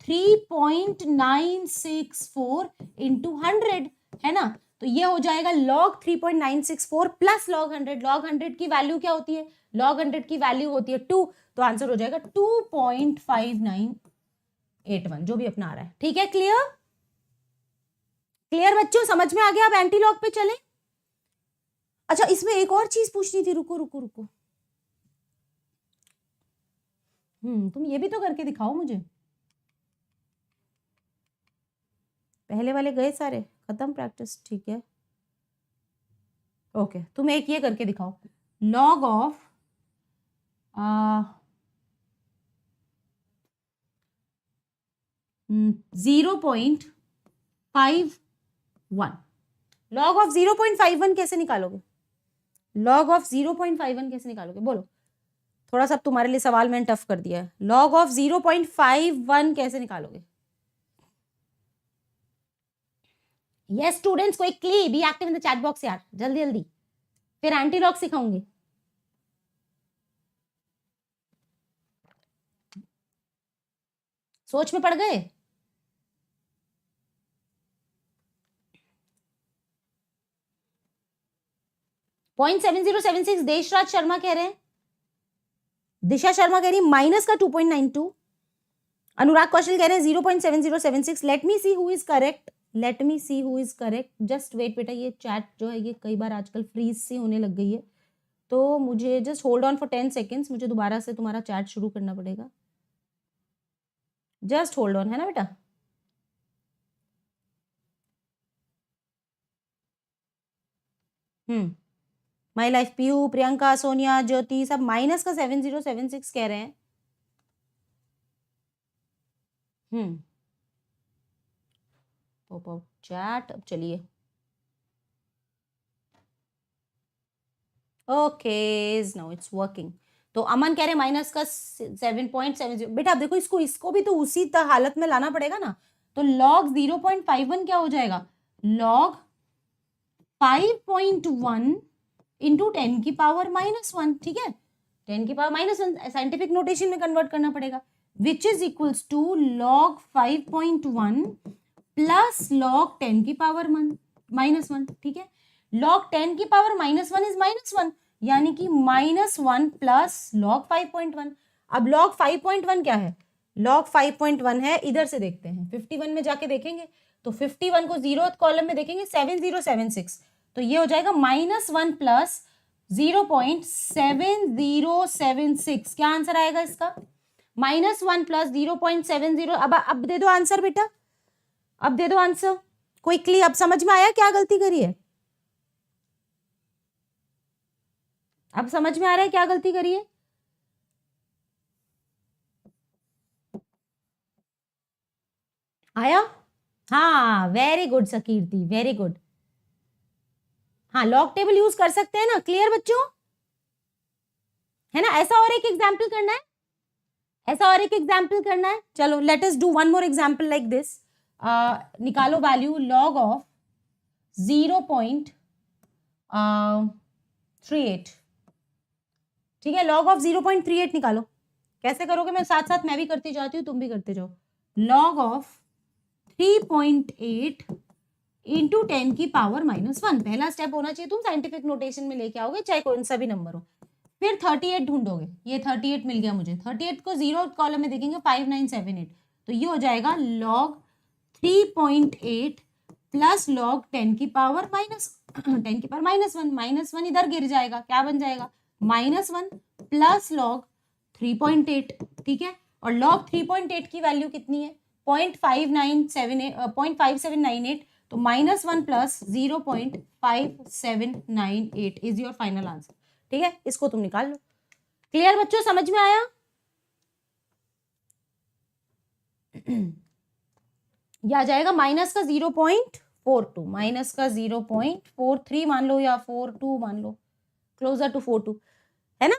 3.964 इंटू 100 है ना, तो ये हो जाएगा log 3.964 प्लस log 100। log 100 की वैल्यू क्या होती है? log 100 की वैल्यू होती है 2, तो आंसर हो जाएगा 2.5981, जो भी अपना आ रहा है। ठीक है, क्लियर? क्लियर बच्चों, समझ में आ गया? अब एंटी लॉग पे चलें। अच्छा इसमें एक और चीज पूछनी थी, रुको रुको रुको, तुम ये भी तो करके दिखाओ मुझे। पहले वाले गए सारे खत्म प्रैक्टिस, ठीक है ओके, तुम एक ये करके दिखाओ, लॉग ऑफ 1 0.51। लॉग ऑफ 0.51 कैसे निकालोगे? लॉग ऑफ 0.51 कैसे निकालोगे बोलो? थोड़ा सा तुम्हारे लिए सवाल मैंने टफ कर दिया है। लॉग ऑफ 0.51 कैसे निकालोगे? Yes students, quickly be active in the chat box यार, जल्दी जल्दी, फिर एंटी लॉग सिखाऊंगी। सोच में पड़ गए? .7076 देशराज शर्मा कह रहे हैं, दिशा शर्मा कह रही है माइनस का 2.92, अनुराग कौशल कह रहे हैं 0.7076। Let me see who is correct, let me see who is correct, just wait बेटा। ये चैट जो है ये कई बार आजकल फ्रीज सी होने लग गई है, तो मुझे just hold on for 10 seconds, मुझे दोबारा से तुम्हारा चैट शुरू करना पड़ेगा। जस्ट होल्ड ऑन, है ना बेटा? माई लाइफ, पीयू, प्रियंका, सोनिया, ज्योति सब माइनस का 7076 कह रहे हैं। चैट, अब चलिए। Okay, now it's working. तो अमन कह रहे हैं माइनस का 7.70। बेटा अब देखो, इसको भी तो उसी हालत में लाना पड़ेगा ना। तो लॉग 0.51 क्या हो जाएगा? लॉग 5.1 इंटू 10 की पावर -1, ठीक है? 10 की पावर -1 साइंटिफिक नोटेशन में कन्वर्ट करना पड़ेगा, which is equals to log 5.1 plus log 10 की पावर -1, ठीक है? लॉग 10 की पावर -1 इज -1, यानी कि -1 प्लस लॉग 5.1। अब लॉग 5.1 क्या है? लॉग 5.1 है, इधर से देखते हैं, 51 में जाके देखेंगे, तो 51 को 0th कॉलम में देखेंगे 7076, तो ये हो जाएगा -1 प्लस 0.7076। क्या आंसर आएगा इसका? -1 प्लस 0.70। अब दे दो आंसर बेटा, अब दे दो आंसर क्विकली। अब समझ में आया क्या गलती करी है? अब समझ में आ रहा है क्या गलती करी है? आया? हाँ, वेरी गुड सकीर्ति, वेरी गुड। हाँ, लॉग टेबल यूज कर सकते हैं ना, क्लियर बच्चों, है ना? ऐसा और एक एग्जाम्पल करना है, ऐसा और एक एग्जाम्पल करना है। चलो let us do one more example like this. निकालो वैल्यू लॉग ऑफ 0.38, ठीक है? लॉग ऑफ 0.38 निकालो। कैसे करोगे? मैं साथ साथ मैं भी करती जाती हूँ, तुम भी करते जाओ। लॉग ऑफ 3.8 इंटू 10 की पावर -1, पहला स्टेप होना चाहिए, तुम साइंटिफिक नोटेशन में लेके आओगे, चाहे कौन सा भी नंबर हो। फिर 38 ढूंढोगे, ये 38 मिल गया मुझे, 38 को 0th कॉलम में देखेंगे 5978, तो ये हो जाएगा लॉग 3.8 प्लस लॉग 10 की पावर -10 की पावर -1 इधर गिर जाएगा, क्या बन जाएगा? -1 प्लस लॉग 3.8, ठीक है? और लॉग 3.8 की वैल्यू कितनी है? 0.5798, तो -1 plus 0.5798 is your final answer, ठीक है? इसको तुम निकाल लो। क्लियर बच्चों, समझ में आया? यह आ जाएगा माइनस का 0.42, माइनस का 0.43 मान लो, या 42 मान लो, क्लोजर टू 42, है ना?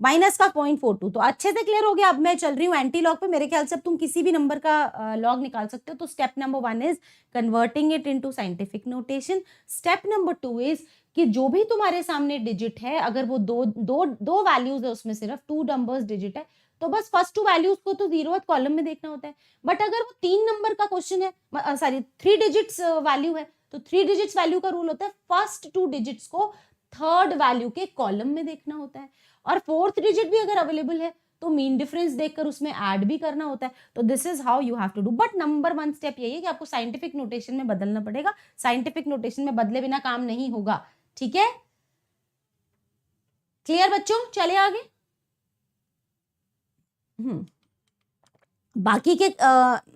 माइनस का 0.42, तो अच्छे से क्लियर हो गया। अब मैं चल रही हूँ एंटी लॉग पे। मेरे ख्याल से अब तुम किसी भी नंबर का लॉग निकाल सकते हो। तो step number 1 is converting it into scientific notation. Step number 2 is कि जो भी तुम्हारे सामने डिजिट है, अगर वो दो वैल्यूज है, उसमें सिर्फ 2 नंबर्स डिजिट है, तो बस फर्स्ट 2 वैल्यूज को तो 0th कॉलम में देखना होता है। बट अगर वो 3 नंबर का क्वेश्चन है, सॉरी 3 डिजिट्स वैल्यू है, तो 3 डिजिट्स वैल्यू का रूल होता है फर्स्ट 2 डिजिट्स को 3rd वैल्यू के कॉलम में देखना होता है, और 4th डिजिट भी अगर अवेलेबल है तो मीन डिफरेंस देखकर उसमें ऐड भी करना होता है। तो this is how you have to do. But number 1 step यही है कि आपको साइंटिफिक नोटेशन में बदलना पड़ेगा। साइंटिफिक नोटेशन में बदले बिना काम नहीं होगा, ठीक है? क्लियर बच्चों? चले आगे। बाकी के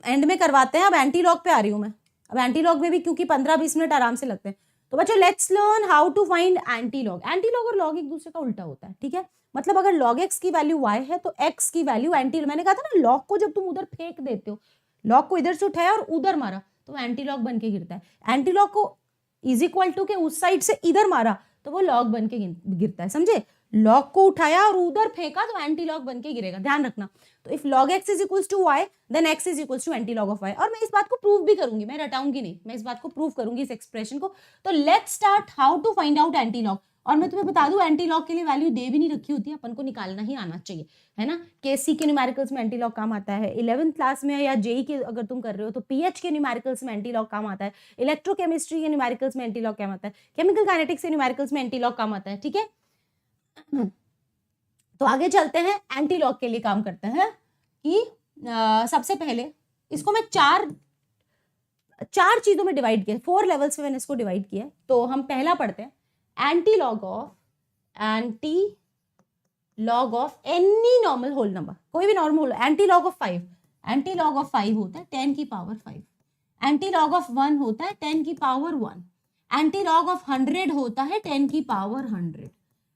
एंड में करवाते हैं। अब एंटी लॉग पे आ रही हूं मैं। अब एंटी लॉग में भी क्योंकि 15-20 मिनट आराम से लगते हैं, तो बच्चों let's learn how to find antilog. Antilog और लॉग एक दूसरे का उल्टा होता है, ठीक है। मतलब अगर log x की वैल्यू y है तो x की वैल्यू एंटी, मैंने कहा था ना log को जब तुम उधर फेंक देते हो, log को इधर से उठाया और उधर मारा तो एंटी लॉग बन के गिरता है। एंटी लॉग को इज इक्वल टू के उस साइड से इधर मारा तो वो लॉग बन के गिरता है, समझे। लॉग को उठाया और उधर फेंका तो एंटी लॉग बन के गिरेगा, ध्यान रखना। तो if log x is equals to y then x is equals to anti log of y। और मैं इस बात को प्रूव भी करूंगी, मैं रटाऊंगी नहीं, मैं इस बात को प्रूव करूंगी इस एक्सप्रेशन को। तो let's start how to find out antilog. और मैं तुम्हें बता दूं एंटी लॉग के लिए वैल्यू दे भी नहीं रखी होती है, अपन को निकालना ही आना चाहिए, है ना। केसी के न्यूमेरिकल्स में एंटी लॉग काम आता है, 11th क्लास में या जेई के अगर तुम कर रहे हो तो पीएच के न्यूमेरिकल्स में एंटी लॉग काम आता है, इलेक्ट्रोकेमिस्ट्री के न्यूमेरिकल्स में एंटी लॉग काम आता है, केमिकल काइनेटिक्स के न्यूमेरिकल्स में एंटी लॉग काम आता है, ठीक है। तो आगे चलते हैं, एंटी लॉग के लिए काम करते हैं कि सबसे पहले इसको मैं चार चीजों में डिवाइड किया, 4 लेवल्स में मैंने इसको डिवाइड किया। तो हम पहला पढ़ते हैं anti log of any normal whole number, कोई भी normal whole. Anti log of 5, anti log of 5 होता है 10 की पावर 5। एंटी लॉग ऑफ 1 होता है 10 की पावर 1। एंटी लॉग ऑफ 100 होता है 10 की पावर 100।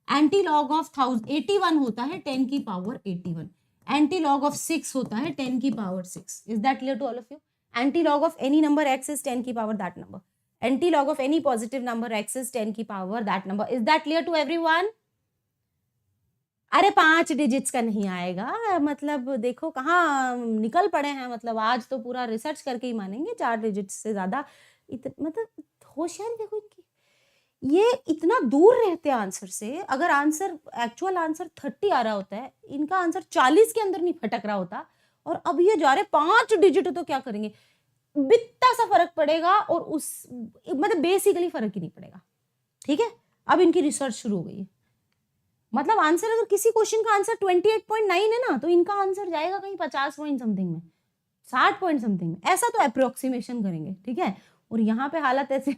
एंटी लॉग ऑफ 81 होता है 10 की पावर 81। एंटी लॉग ऑफ 6 होता है 10 की power 6। Is that clear to all of you? Anti log of any number x is 10 की power that number. Anti log of any positive number x is 10 की power that number. Is that clear to everyone? अरे 5 digits का नहीं आएगा, मतलब देखो कहाँ निकल पड़े हैं, मतलब आज तो पूरा रिसर्च करके ही मानेंगे 4 डिजिट्स से ज्यादा। मतलब होशियारी देखो इनकी, ये इतना दूर रहते हैं आंसर से। अगर आंसर एक्चुअल आंसर 30 आ रहा होता है, इनका आंसर 40 के अंदर नहीं फटक रहा होता, और अब ये जा रहे 5 डिजिट, तो क्या करेंगे, बित्ता सा फर्क पड़ेगा और उस मतलब बेसिकली फर्क ही नहीं पड़ेगा, ठीक है। अब इनकी रिसर्च शुरू हो गई है, मतलब आंसर अगर किसी क्वेश्चन का आंसर 28.9 है ना, तो इनका आंसर जाएगा कहीं 50 पॉइंट समथिंग में, 60 पॉइंट समथिंग में, ऐसा तो अप्रोक्सीमेशन करेंगे, ठीक है। और यहाँ पे हालत ऐसे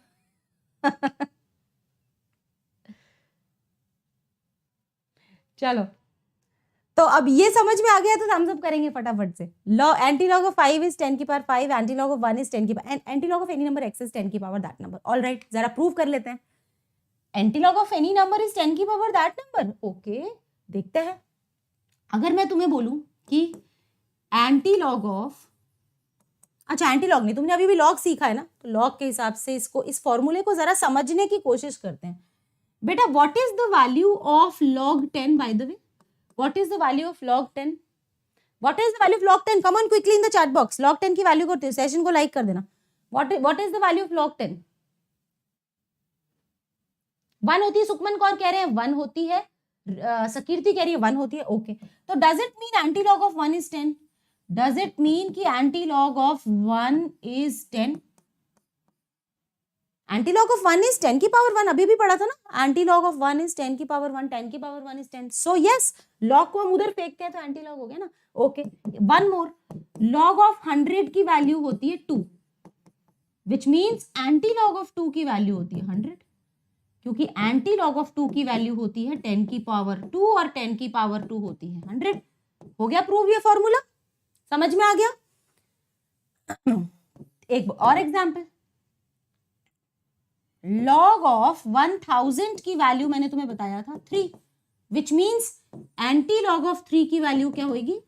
चलो, तो अब ये समझ में आ गया तो थम्स अप करेंगे फटाफट से। एंटी लॉग ऑफ 5 इज 10 की power 5, anti log of 1 is 10 की power, anti log of any number x is 10 की पावर दैट नंबर। ऑलराइट, जरा प्रूव कर लेते हैं। Anti log of any number is 10 की पावर दैट नंबर। ओके, देखते हैं। अगर मैं तुम्हें बोलूं कि एंटी लॉग ऑफ, अच्छा एंटी लॉग नहीं, तुमने अभी भी लॉग सीखा है ना, तो लॉग के हिसाब से इसको, इस फॉर्मूले को जरा समझने की कोशिश करते हैं। बेटा what is the value of log 10 by the way? What is the value of log 10? What is the value of log 10? Come on quickly in the chat box. Log 10 की वैल्यू को, सेशन को like कर देना। What is the value of log 10? 1 होती है, सुकमन कौर कह रहे हैं 1 होती है, सकीर्ति कह रही है 1 होती है। ओके, तो does it mean anti log of 1 is 10? Does it mean कि anti log of 1 is 10? Anti log of 1 is 10 की पावर 1, अभी भी पढ़ा था ना, एंटी लॉग ऑफ 1 इज 10 की पावर 1, 10 की power 1 is 10। So yes, log को हम उधर फेंकते हैं तो एंटी लॉग हो गया ना। Okay, one more, log of 100 की वैल्यू होती है 2, which means anti log of 2 की वैल्यू होती है 100, क्योंकि एंटी लॉग ऑफ 2 की वैल्यू होती है 10 की पावर 2 और 10 की पावर 2 होती है 100। हो गया प्रूव, ये फॉर्मूला समझ में आ गया। एक और एग्जाम्पल, log ऑफ 1000 की वैल्यू मैंने तुम्हें बताया था 3, which means anti log of 3 की वैल्यू क्या होगी,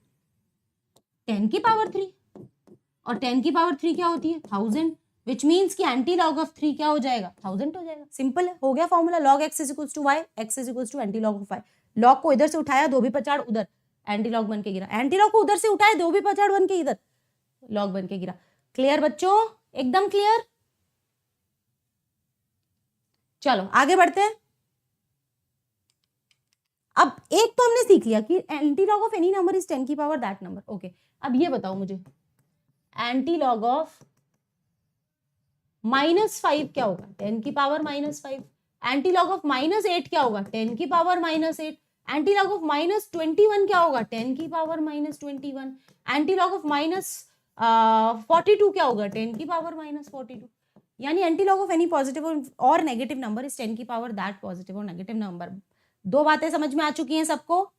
10 की पावर 3, और 10 की पावर 3 क्या होती है 1000, विच मीन्स कि एंटी लॉग ऑफ 3 क्या हो जाएगा 1000 हो जाएगा। सिंपल है, हो गया formula. log x is equals to y, x is equals to anti log of y। Log को इधर से उठाया, दो भी पचाड़ उधर, एंटी लॉग बन के गिरा। एंटी लॉग को उधर से उठाया, दो भी पचाड़ बन के इधर, लॉग बन के गिरा। क्लियर बच्चों, एकदम क्लियर। चलो आगे बढ़ते हैं। अब एक तो हमने सीख लिया कि anti log of any number is 10 की पावर दैट नंबर। ओके, अब ये बताओ मुझे, एंटी लॉग ऑफ -5 क्या होगा, 10 की पावर -5। एंटी लॉग ऑफ -8 क्या होगा, 10 की पावर -8। एंटी लॉग ऑफ -21 क्या होगा, 10 की पावर -21। एंटी लॉग ऑफ -42 क्या होगा, 10 की पावर -42। यानी anti log of any positive और नेगेटिव नंबर इज 10 की पावर दैट पॉजिटिव और नेगेटिव नंबर। दो बातें समझ में आ चुकी हैं सबको?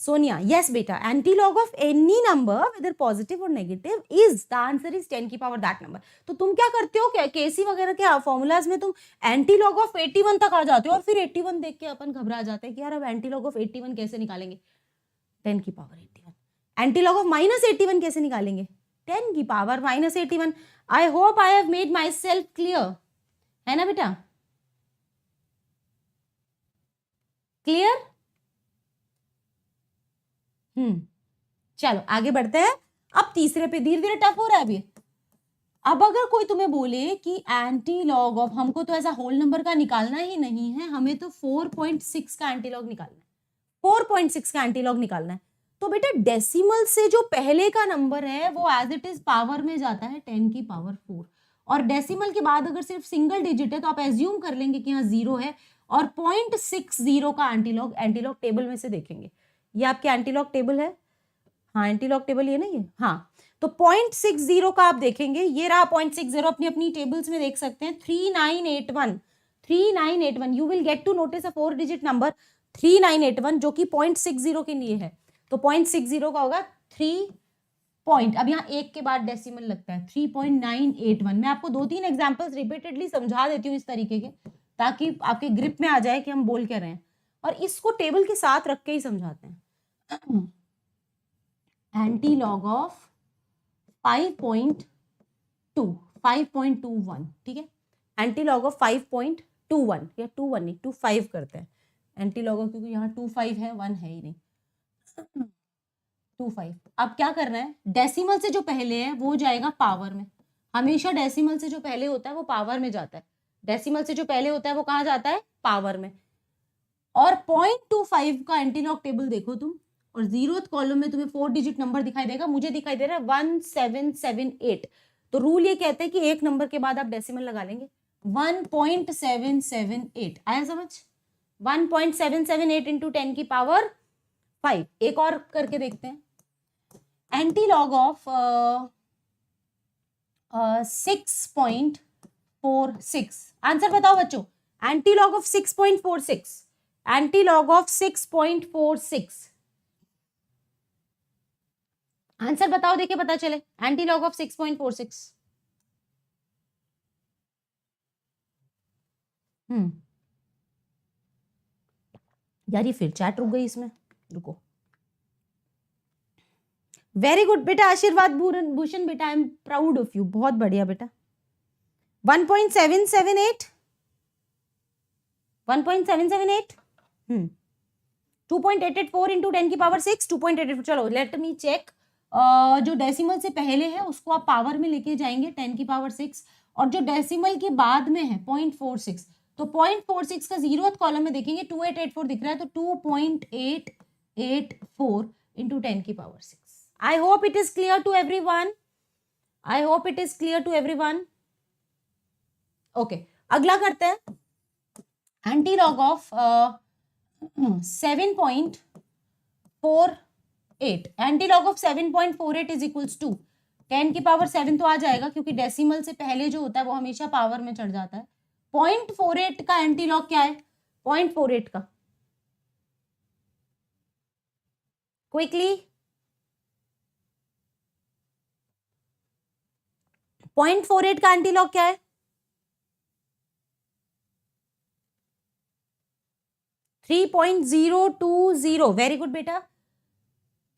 Sonia, yes beta, anti-log of any number whether positive or negative is, the answer is 10 की पावर that number. तो तुम क्या करते हो, क्या केसी वगैरह के फॉर्मूलाज में तुम एंटी-लॉग ऑफ 81 तक आ जाते हो और फिर 81 देख के अपन घबरा जाते हैं कि यार अब एंटी-लॉग ऑफ 81 कैसे निकालेंगे, 10 की पावर 81. एंटी-लॉग ऑफ -81 कैसे निकालेंगे, 10 की power -81. I hope I have made my self clear, है ना बेटा, क्लियर? चलो आगे बढ़ते हैं. अब तीसरे पे धीरे धीरे टफ हो रहा है अभी. अब अगर कोई तुम्हें बोले कि एंटी लॉग ऑफ, हमको तो ऐसा होल नंबर का निकालना ही नहीं है, हमें तो 4.6 का एंटी लॉग निकालना है, 4.6 का एंटी लॉग निकालना है, तो बेटा डेसिमल से जो पहले का नंबर है वो एज इट इज पावर में जाता है 10 की पावर 4, और डेसिमल के बाद अगर सिर्फ सिंगल डिजिट है तो आप एज्यूम कर लेंगे कि यहाँ 0 है, और 0.60 का एंटीलॉग टेबल में से देखेंगे. ये आपके एंटीलॉग टेबल है, हाँ एंटीलॉग टेबल ये नहीं है, हाँ, तो 0.60 का आप देखेंगे, ये रहा 0.60, अपनी अपनी टेबल्स में देख सकते हैं. 3981 you will get to notice a 4 digit number 3981 जो कि 0.60 के लिए है, तो 0.60 का होगा 3 पॉइंट, अब यहाँ एक के बाद डेसिमल लगता है 3.981. मैं आपको 2-3 एग्जाम्पल्स रिपीटेडली समझा देती हूँ इस तरीके के, ताकि आपके ग्रिप में आ जाए कि हम बोल क्या रहे हैं, और इसको टेबल के साथ रख के ही समझाते हैं. एंटी लॉग ऑफ 5.21, ठीक है, एंटी लॉग ऑफ 5.21 या 21 नहीं 25 करते हैं एंटी लॉग ऑफ, क्योंकि यहाँ 25 है, 1 है ही नहीं, 25. अब क्या करना है, डेसिमल से जो पहले है वो जाएगा पावर में, हमेशा डेसिमल से जो पहले होता है वो पावर में जाता है, डेसिमल से जो पहले होता है वो कहाँ जाता है, पावर में. और 0.25 का एंटीलॉग टेबल देखो तुम, और 0th कॉलम में तुम्हें 4 डिजिट नंबर दिखाई देगा, मुझे दिखाई दे रहा है 1778. तो रूल ये कहते हैं कि एक नंबर के बाद आप डेसिमल लगा लेंगे, 1.778. आया समझ, 1.778 इंटू 10 की पावर 5. एक और करके देखते हैं, एंटीलॉग ऑफ 6.46. आंसर बताओ बच्चों, antilog of 6.46, antilog of 6.46, answer बताओ, देखिए पता चले, एंटीलॉग ऑफ 6.46. यार ये फिर चैट रुक गई इसमें, रुको. वेरी गुड बेटा, आशीर्वाद भूषण बेटा, I am proud of you, बहुत बढ़िया बेटा. 1.778, 1.778, 2.884 इंटू 10 की पावर 6, 2.884. चलो लेट मी चेक, जो डेसिमल से पहले है उसको आप पावर में लेके जाएंगे 10 की पावर 6, और जो डेसिमल के बाद में है 0.46, तो 0.46 का 0th कॉलम में देखेंगे 2884 दिख रहा है, तो 2.884 इंटू 10 की power 6. I hope it is clear to everyone. I hope it is clear to everyone. Okay, अगला करते हैं, antilog of 7.48, antilog of 7.48 is equals to 10 की पावर 7 तो आ जाएगा, क्योंकि डेसिमल से पहले जो होता है वो हमेशा पावर में चढ़ जाता है. 0.48 का एंटीलॉग क्या है, 0.48 का, क्विकली 0.48 का एंटीलॉग क्या है, 3.020. वेरी गुड बेटा,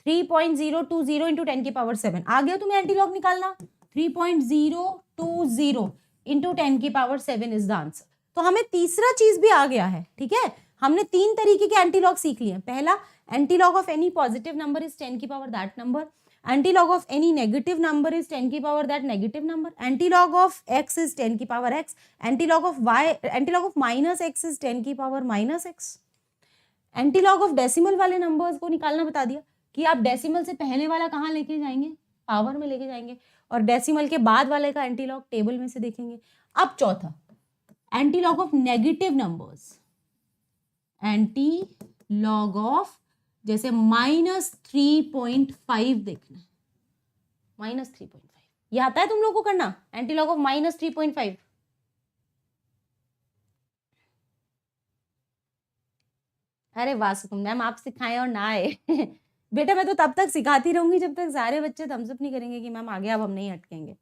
3.020 इंटू 10 की पावर 7. आ गया तुम्हें एंटीलॉग निकालना, 3.020 इंटू 10 की पावर 7 इज द आंसर. तो हमें तीसरा चीज भी आ गया है, ठीक है, हमने 3 तरीके के एंटीलॉग सीख लिए. पहला, antilog of any positive number is 10 की power that number, antilog of any negative number is 10 की power that negative number, antilog of x is 10 की power x, antilog of y, antilog of -x is 10 की power -x. Antilog of decimal वाले numbers को निकालना बता दिया कि आप डेसिमल से पहले वाला कहाँ लेके जाएंगे, पावर में लेके जाएंगे, और डेसिमल के बाद वाले का एंटीलॉग टेबल में से देखेंगे. अब चौथा, antilog of negative numbers, antilog of जैसे -3.5 देखना है, -3.5 ये आता है तुम लोगों को करना, एंटीलॉग ऑफ -3.5. अरे वाह सुकुम मैम, आप सिखाएं और ना आए बेटा मैं तो तब तक सिखाती रहूंगी जब तक सारे बच्चे थम्स अप नहीं करेंगे कि मैम आगे अब हम नहीं अटकेंगे।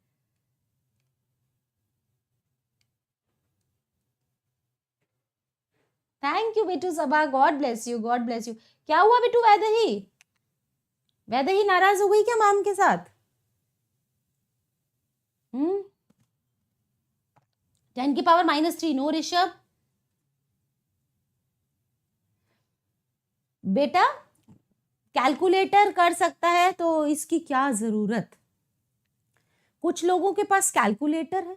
थैंक यू बेटू Saba, God bless you, God bless you. क्या हुआ बेटू वैदेही? वैदेही नाराज हो गई क्या मैम के साथ? 10 की पावर -3, नो ऋषभ। बेटा कैलकुलेटर कर सकता है तो इसकी क्या जरूरत? कुछ लोगों के पास कैलकुलेटर है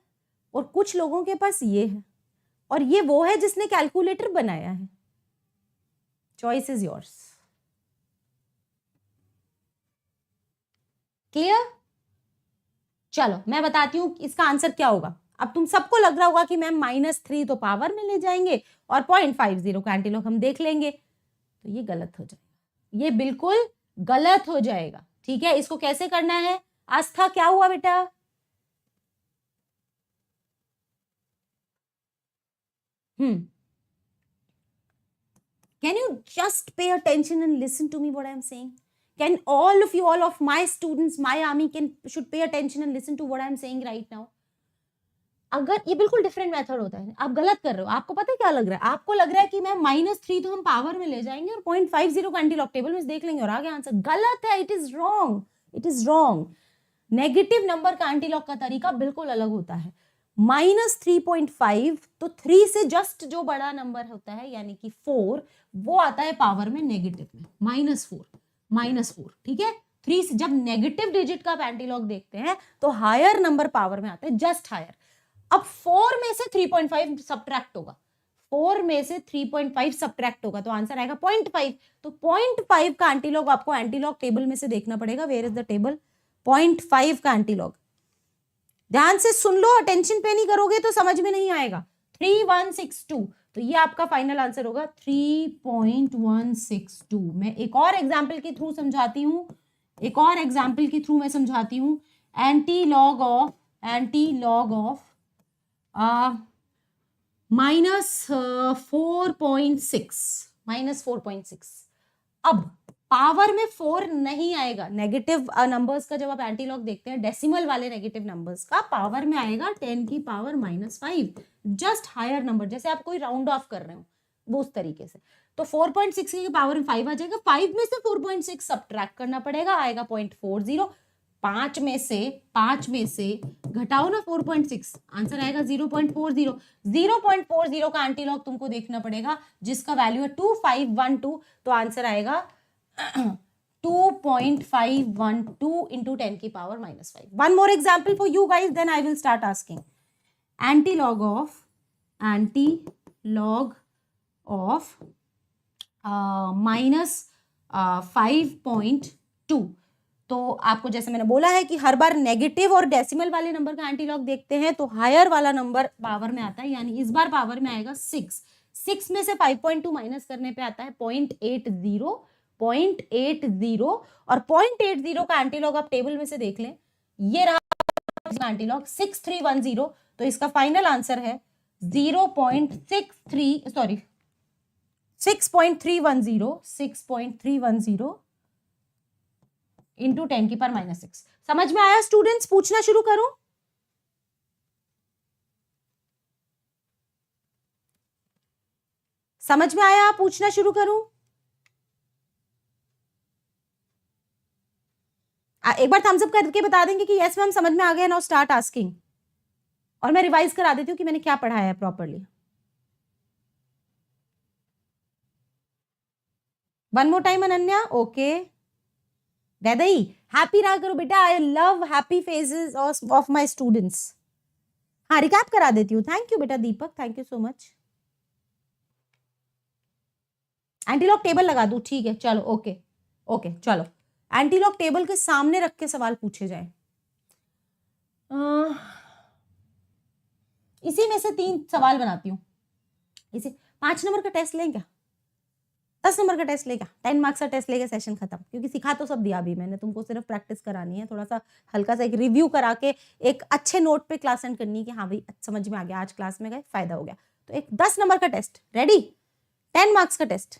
और कुछ लोगों के पास ये है, और ये वो है जिसने कैलकुलेटर बनाया है। Choice is yours. क्लियर? चलो मैं बताती हूँ इसका आंसर क्या होगा। अब तुम सबको लग रहा होगा कि मैम -3 तो पावर में ले जाएंगे और 0.50 का एंटीलॉग हम देख लेंगे, तो ये गलत हो जाएगा, ये बिल्कुल गलत हो जाएगा। ठीक है, इसको कैसे करना है? आस्था क्या हुआ बेटा? Can you just pay attention and listen to me what I am saying? Can all of my students, my army should pay attention and listen to what I am saying right now? अगर ये बिल्कुल different method होता है, आप गलत कर रहे हो। आपको पता है क्या लग रहा है? आपको लग रहा है कि मैं -3 तो हम पावर में ले जाएंगे और 0.50 का एंटीलॉग टेबल में देख लेंगे और आगे आंसर। गलत है, it is wrong, it is wrong. Negative number का एंटीलॉग का तरीका बिल्कुल अलग होता है। -3.5 तो 3 से जस्ट जो बड़ा नंबर होता है यानी कि 4, वो आता है पावर में नेगेटिव में, -4। ठीक है, 3 से जब नेगेटिव डिजिट का एंटीलॉग देखते हैं तो हायर नंबर पावर में आता है, जस्ट हायर। अब 4 में से 3.5 सब्ट्रैक्ट होगा, 4 में से 3.5 सब्ट्रैक्ट होगा तो आंसर आएगा 0.5। तो 0.5 का एंटीलॉग आपको एंटीलॉग टेबल में से देखना पड़ेगा। Where is the table? 0.5 का एंटीलॉग। ध्यान से सुन लो, अटेंशन पे नहीं करोगे तो समझ में नहीं आएगा। 3162, तो ये आपका फाइनल आंसर होगा 3.162। मैं एक और एग्जाम्पल के थ्रू समझाती हूं, मैं समझाती हूं। Antilog of -4.6। अब पावर में 4 नहीं आएगा। नेगेटिव नंबर्स का जब आप एंटीलॉग देखते हैं, डेसिमल वाले नेगेटिव नंबर्स का, पावर में आएगा 10 की पावर -5, जस्ट हायर नंबर, जैसे आप कोई राउंड ऑफ कर रहे हो वो उस तरीके से। तो 4.6 की पावर में 5 आ जाएगा, 5 में से 4.6 सब्ट्रैक्ट करना पड़ेगा, आएगा 0.40। 5 में से घटाओ ना 4.6, आंसर आएगा 0.40। 0.40 का एंटीलॉग तुमको देखना पड़ेगा जिसका वैल्यू है 2512, तो आंसर आएगा 2.512 into 10 की power -5। One more example for you guys, then I will start asking. Antilog of -5.2। तो आपको जैसे मैंने बोला है कि हर बार नेगेटिव और डेसिमल वाले नंबर का एंटीलॉग देखते हैं तो हायर वाला नंबर पावर में आता है, यानी इस बार पावर में आएगा 6। 6 में से 5.2 माइनस करने पे आता है 0.80। और 0.80 का एंटीलॉग आप टेबल में से देख लें, ये रहा एंटीलॉग 6310। तो इसका फाइनल आंसर है 6.310 इंटू 10 की पावर -6। समझ में आया स्टूडेंट्स? पूछना शुरू करूं? समझ में आया? पूछना शुरू करूं? एक बार थम्स अप करके बता देंगे कि यस मैम समझ में आ गया। नाउ स्टार्ट आस्किंग, और मैं रिवाइज करा देती हूँ कि मैंने क्या पढ़ाया है properly. One more time Ananya. Okay Vaidehi, happy रहा करो बेटा। I love happy faces of my students. हाँ रिकैप करा देती हूँ। थैंक यू बेटा Deepak, thank you so much. Antilog table लगा दूं? ठीक है चलो, ओके ओके चलो। एंटीलॉग टेबल के सामने रख के सवाल पूछे जाए। इसी में से 3 सवाल बनाती हूँ। इसे 5 नंबर का टेस्ट लें क्या? 10 नंबर का टेस्ट लेगा? 10 मार्क्स का टेस्ट लेके सेशन खत्म, क्योंकि सिखा तो सब दिया अभी मैंने तुमको, सिर्फ प्रैक्टिस करानी है। थोड़ा सा हल्का सा एक रिव्यू करा के एक अच्छे नोट पे क्लास एंड करनी है कि हाँ भाई समझ में आ गया, आज क्लास में गए फायदा हो गया। तो एक 10 नंबर का टेस्ट रेडी, 10 मार्क्स का टेस्ट।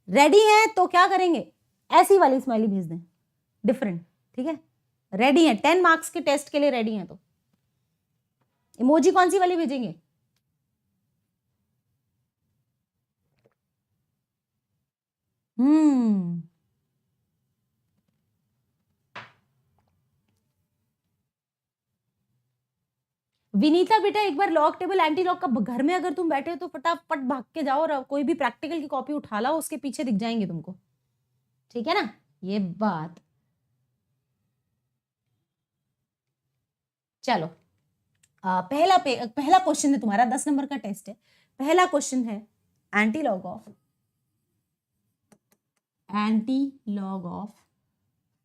रेडी है तो क्या करेंगे, ऐसी वाली स्माइली भेज दें, डिफरेंट, ठीक है। रेडी है 10 मार्क्स के टेस्ट के लिए, रेडी है तो इमोजी कौन सी वाली भेजेंगे? विनीता बेटा, एक बार लॉग टेबल एंटी लॉग का घर में अगर तुम बैठे हो तो फटाफट भाग के जाओ और कोई भी प्रैक्टिकल की कॉपी उठा लाओ, उसके पीछे दिख जाएंगे तुमको, ठीक है ना ये बात। चलो पहला क्वेश्चन है तुम्हारा, 10 नंबर का टेस्ट है। पहला क्वेश्चन है anti log of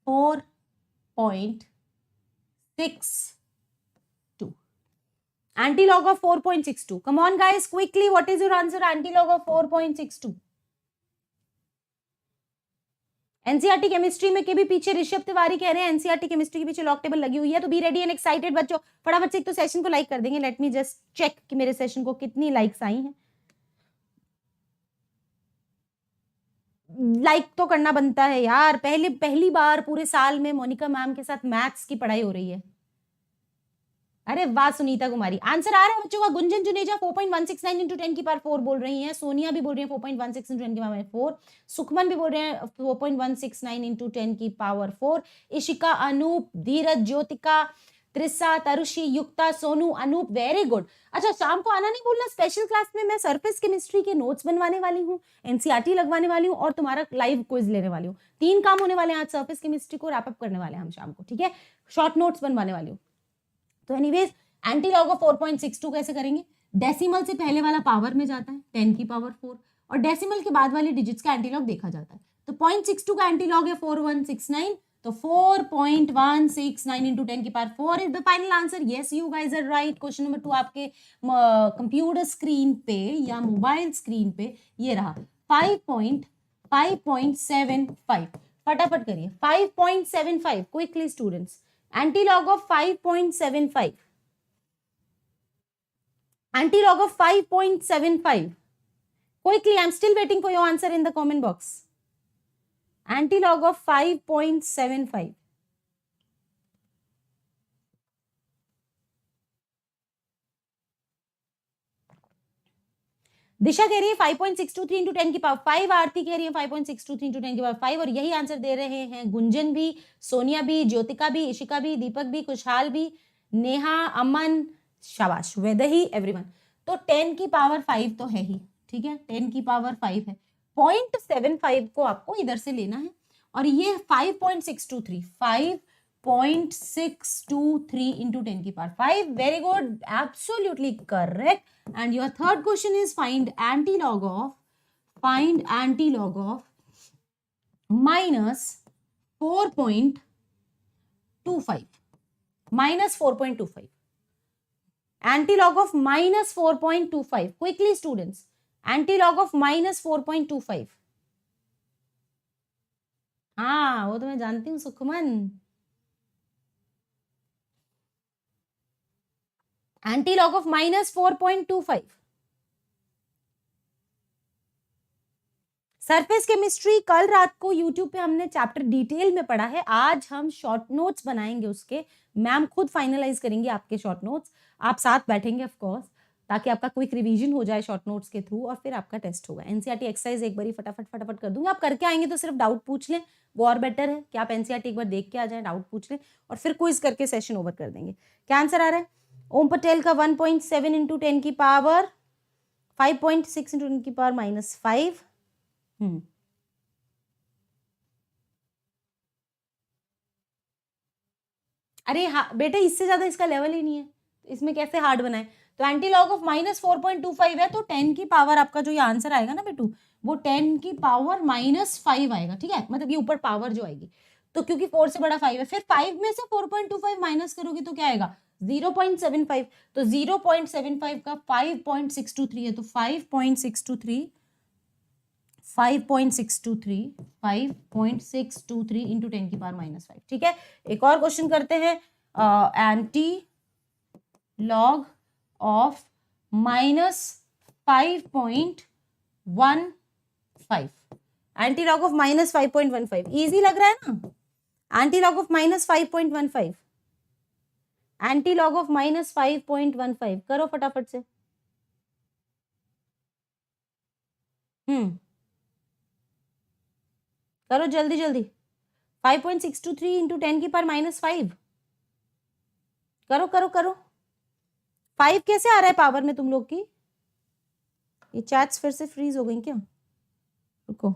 4.62, anti-log of 4.62. Come on guys, quickly, what is your answer? Anti-log of 4.62. NCERT chemistry में के भी पीछे ऋषभ तिवारी कह रहे हैं एनसीईआरटी केमिस्ट्री के पीछे लॉग टेबल लगी हुई है, तो बी रेडी एंड एक्साइटेड बच्चों, फटाफट से एक तो सेशन को लाइक कर देंगे। लेट मी जस्ट चेक कि मेरे सेशन को कितनी लाइक्स आई हैं। लाइक तो करना बनता है यार, पहली बार पूरे साल में मोनिका मैम के साथ मैथ्स की पढ़ाई हो रही है। अरे वाह सुनीता कुमारी, आंसर आ रहा है बच्चों का। गुंजन जुनेजा 4.169 इंटू 10 की पावर 4 बोल रही हैं। सोनिया भी बोल रही है 4.16 इंटू 10 की पावर 4। सुखमन भी बोल रहे हैं 4.169 इंटू 10 की पावर 4। इशिका, अनूप, धीरज, ज्योतिका, त्रिसा, तरुषी, युक्ता, सोनू, अनूप, वेरी गुड। अच्छा शाम को आना नहीं भूलना, स्पेशल क्लास में मैं सरफेस केमिस्ट्री के नोट्स बनवाने वाली हूँ, एनसीईआरटी लगवाने वाली हूँ और तुम्हारा लाइव क्विज लेने वाली हूँ। 3 काम होने वाले हैं आज, सरफेस केमिस्ट्री को रैप अप करने वाले हैं हम शाम को, ठीक है। शॉर्ट नोट्स बनवाने वाली हूँ। तो एनीवेज एंटी लॉग ऑफ 4.62 कैसे करेंगे, डेसिमल से पहले वाला पावर में जाता है 10 की पावर 4 और डेसिमल के बाद वाली डिजिट्स का एंटी लॉग देखा जाता है। तो 0.62 का एंटी लॉग है 4169, तो 4.169 इंटू 10 की power 4 is the final answer. Yes you guys are right. Question number 2 आपके कंप्यूटर स्क्रीन पे या मोबाइल स्क्रीन पे ये रहा 5.75। फटाफट करिए 5.75 quickly students. Anti-log of 5.75. Anti-log of 5.75. Quickly, I'm still waiting for your answer in the comment box. Anti-log of 5.75. दिशा कह रही है 5.623 इंटू 10 की पावर 5। आरती कह रही है 5.623 इंटू 10 की पावर 5 और यही आंसर दे रहे हैं गुंजन भी, सोनिया भी, ज्योतिका भी, इशिका भी, दीपक भी, खुशहाल भी, नेहा, अमन, शाबाश, वेदही, एवरीवन। तो 10 की पावर 5 तो है ही, ठीक है, 10 की पावर 5 है। 0.75 को आपको इधर से लेना है और ये 5.623 into 10 की power 5। Very good, absolutely correct. And your third question is find anti-log of minus 4.25. Minus 4.25. Anti-log of minus 4.25. Quickly students. Anti-log of minus 4.25. हाँ वो तो मैं जानती हूँ Sukhman. Anti-log of minus 4.25. Surface chemistry कल रात को यूट्यूब पे हमने चैप्टर डिटेल में पढ़ा है, आज हम शॉर्ट नोट्स बनाएंगे उसके। मैम खुद फाइनलाइज करेंगे आपके शॉर्ट नोट्स, आप साथ बैठेंगे ऑफ कोर्स, ताकि आपका क्विक रिवीजन हो जाए शॉर्ट नोट्स के थ्रू और फिर आपका टेस्ट होगा। एनसीईआरटी एक्सरसाइज एक बारी फटाफट कर दूंगी, आप करके आएंगे तो सिर्फ डाउट पूछ लें, वो और बेटर है कि आप एनसीईआरटी एक बार देख के आ जाए, डाउट पूछ लें और फिर क्विज करके सेशन ओवर कर देंगे। क्या आंसर आ रहा है? ओम पटेल का 1.7 इंटू 10 की पावर 5.6 इंटू 10 की पावर -5। अरे हाँ बेटे, इससे ज्यादा इसका लेवल ही नहीं है, इसमें कैसे हार्ड बनाए। तो एंटी लॉग ऑफ माइनस 4.25 है, तो 10 की पावर आपका जो ये आंसर आएगा ना बेटू, वो 10 की पावर -5 आएगा, ठीक है, मतलब ये ऊपर पावर जो आएगी। तो क्योंकि 4 से बड़ा 5 है, फिर 5 में से 4.25 माइनस करोगे तो क्या आएगा? 0.75। तो 0.75 का 5.623 है, तो 5.623 इंटू 10 की पावर -5, ठीक है। एक और क्वेश्चन करते हैं, anti log of -5.15। Anti log of -5.15 easy लग रहा है ना? Anti log of -5.15, anti log of -5.15 करो फटाफट से। करो जल्दी जल्दी। 5.623 इंटू 10 की पावर -5, करो करो करो। 5 कैसे आ रहा है पावर में तुम लोग की? ये चैट्स फिर से फ्रीज हो गई क्या? रुको।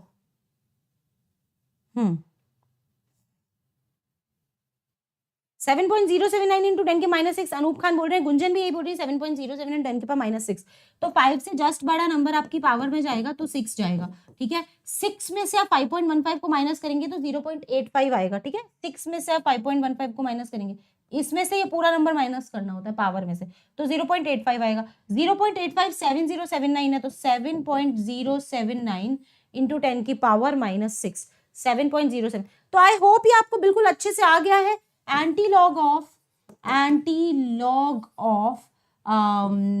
7.079 इंटू 10 के -6, अनूप खान बोल रहे हैं, गुंजन भी यही बोल रही है 7.079 10 के पावर -6। तो 5 से जस्ट बड़ा नंबर आपकी पावर में जाएगा तो 6 जाएगा, ठीक है। 6 में से आप 5.15 को माइनस करेंगे तो 0.85 आएगा, ठीक है। 6 में से आप 5.15 को माइनस करेंगे, इसमें से ये पूरा नंबर माइनस करना होता है पावर में से, तो 0.85 आएगा। 0.85 7079 है, तो 7.079 इंटू 10 की पावर -6, 7.07। तो आई होप ये आपको बिल्कुल अच्छे से आ गया है। एंटी लॉग ऑफ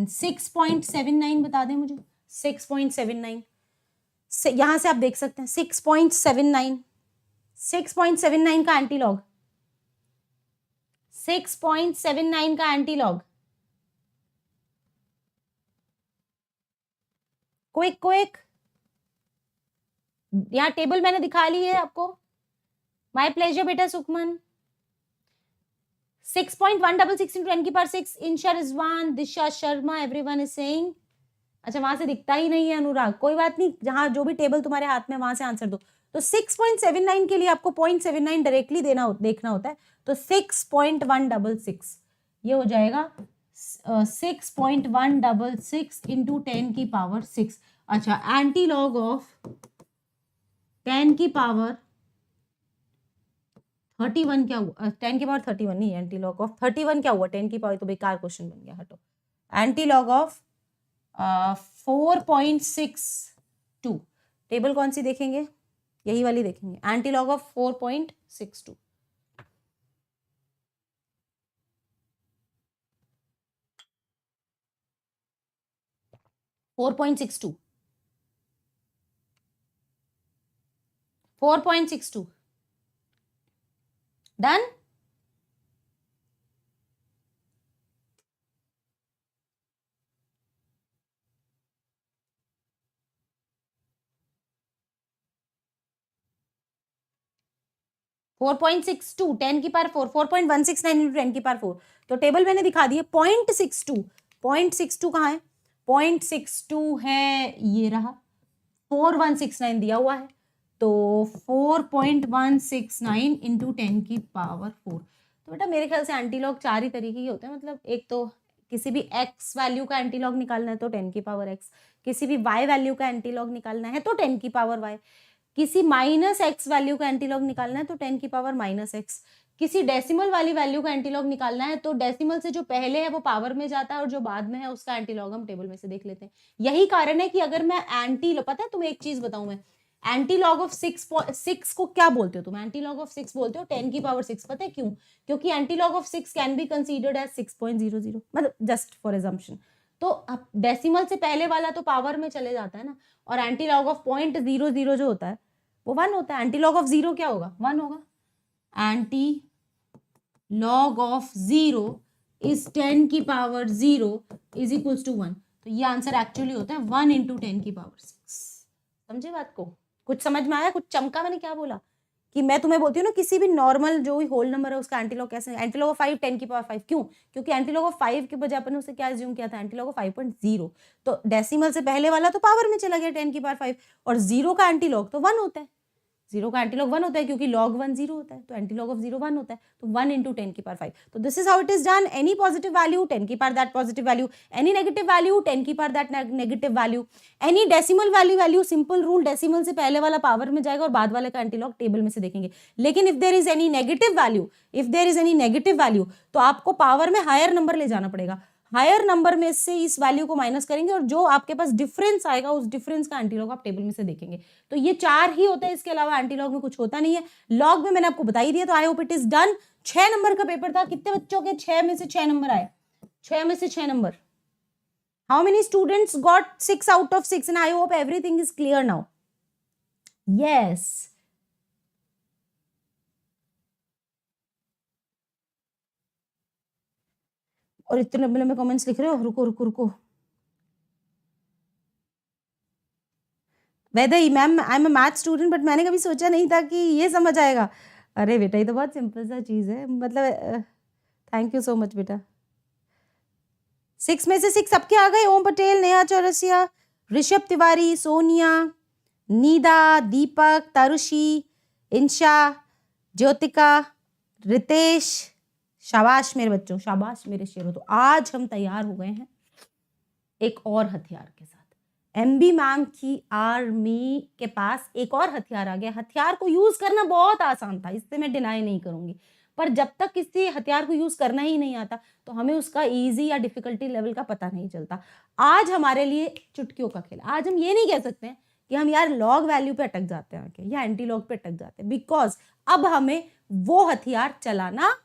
6.79 बता दें मुझे। 6.79 से यहां से आप देख सकते हैं 6.79 का एंटी लॉग, 6.79 का एंटी लॉग। क्विक क्विक, यहाँ टेबल मैंने दिखा ली है आपको। माय प्लेजर बेटा सुखमन। 6.166 into 10 की power 6, Insha Rizwan, Disha Sharma, everyone is saying. अच्छा वहां से दिखता ही नहीं है अनुराग, कोई बात नहीं, जहां जो भी टेबल तुम्हारे हाथ में वहां से आंसर दो। तो 6.79 के लिए आपको 0.79 डायरेक्टली देखना होता है, तो 6.166 ये हो जाएगा 6.166 इंटू 10 की पावर 6। अच्छा एंटी लॉग ऑफ 10 की पावर 31 क्या हुआ? 10 की पावर 31 नहीं, एंटी लॉग ऑफ 31 क्या हुआ? 10 की पावर तो बेकार क्वेश्चन बन गया, हटो। एंटी लॉग ऑफ 4.62, टेबल कौन सी देखेंगे? यही वाली देखेंगे, anti log of 4.62। Done. Four point six two 10 की पावर 4, 4.169 इंटू 10 की पावर 4। तो टेबल मैंने दिखा दी है। 0.62 कहाँ है? 0.62 है, ये रहा। 4169 दिया हुआ है, तो 4.169 इंटू 10 की पावर 4। तो बेटा मेरे ख्याल से एंटीलॉग 4 ही तरीके के होते हैं, मतलब एक तो किसी भी x वैल्यू का एंटीलॉग निकालना है तो 10 की पावर x, किसी भी y वैल्यू का एंटीलॉग निकालना है तो 10 की पावर y, किसी -x वैल्यू का एंटीलॉग निकालना है तो 10 की पावर -x, किसी डेसिमल वाली वैल्यू का एंटीलॉग निकालना है तो डेसिमल से जो पहले है वो पावर में जाता है और जो बाद में है उसका एंटीलॉग हम टेबल में से देख लेते हैं। यही कारण है कि अगर मैं पता है तुम्हें एक चीज बताऊं मैं, एंटीलॉग ऑफ 6 को क्या बोलते हो तुम? एंटीलॉग ऑफ 6 बोलते हो 10 की पावर 6। पता है क्यों? क्योंकि antilog of 6 can be considered as 6.00, मतलब जस्ट फॉर एजम्पशन। तो अब डेसिमल से पहले वाला तो पावर में चले जाता है ना, और एंटीलॉग ऑफ 0.00 जो होता है वो 1 होता है। एंटीलॉग ऑफ 0 क्या होगा? 1 होगा। एंटी लॉग ऑफ 0 इज 10 की पावर 0 इज इक्वल्स टू 1। तो ये आंसर एक्चुअली होता है 1 इंटू 10 की पावर 6। समझे बात को? कुछ समझ में आया? कुछ चमका मैंने क्या बोला? कि मैं तुम्हें बोलती हूँ ना किसी भी नॉर्मल जो भी होल नंबर है उसका एंटीलॉग कैसे, एंटीलॉग ऑफ 5 10 की पावर 5। क्यों? क्योंकि एंटीलॉग ऑफ 5 के बजाय अपन ने उसे क्या एज्यूम किया था? Antilog of 5.0। तो डेसिमल से पहले वाला तो पावर में चला गया 10 की पावर 5, और 0 का एंटीलॉग तो 1 होता है। 0 का एंटीलॉग 1 होता है क्योंकि log 1 0 होता है, तो एंटीलॉग ऑफ 0 1 होता है, तो 1 इंटू 10 की पावर 5। तो this is how it is done. Any positive value 10 की power that positive value, any negative value 10 की power that negative value, any decimal value simple rule, decimal से पहले वाला पावर में जाएगा और बाद वाले का एंटीलॉग टेबल में से देखेंगे। लेकिन if there is any negative value तो आपको पावर में हायर नंबर ले जाना पड़ेगा, हायर नंबर में से इस वैल्यू को माइनस करेंगे और जो आपके पास डिफरेंस आएगा उस डिफरेंस का एंटीलॉग आप टेबल में से देखेंगे। तो ये 4 ही होता है, इसके अलावा एंटीलॉग में कुछ होता नहीं है। लॉग में मैंने आपको बता ही दिया, तो I hope it is done. 6 number का पेपर था। कितने बच्चों के 6 में से 6 नंबर आए? 6 में से 6 number. How many students got 6 out of 6? And I hope everything is clear now. Yes. और इतने लंबे लंबे कमेंट्स लिख रहे हो, रुको रुको रुको। Vaidehi ma'am, I am a math student, but मैंने कभी सोचा नहीं था कि ये समझ आएगा। अरे बेटा, ये तो बहुत सिंपल सा चीज़ है, मतलब थैंक यू सो मच बेटा। 6 में से 6 सबके आ गए। ओम पटेल, नेहा चौरसिया, ऋषभ तिवारी, सोनिया, नीदा, दीपक, तारुषी, इंशा, ज्योतिका, रितेश। शाबाश मेरे बच्चों, शाबाश मेरे शेरों। तो आज हम तैयार हो गए हैं एक और हथियार के साथ। एमबी मैम की आर्मी के पास एक और हथियार आ गया। हथियार को यूज करना बहुत आसान था, इससे मैं डिनाई नहीं करूंगी, पर जब तक किसी हथियार को यूज करना ही नहीं आता तो हमें उसका इजी या डिफिकल्टी लेवल का पता नहीं चलता। आज हमारे लिए चुटकियों का खेल। आज हम ये नहीं कह सकते हैं कि हम यार लॉग वैल्यू पे अटक जाते हैं या एंटी लॉग पे अटक जाते हैं, बिकॉज अब हमें वो हथियार चलाना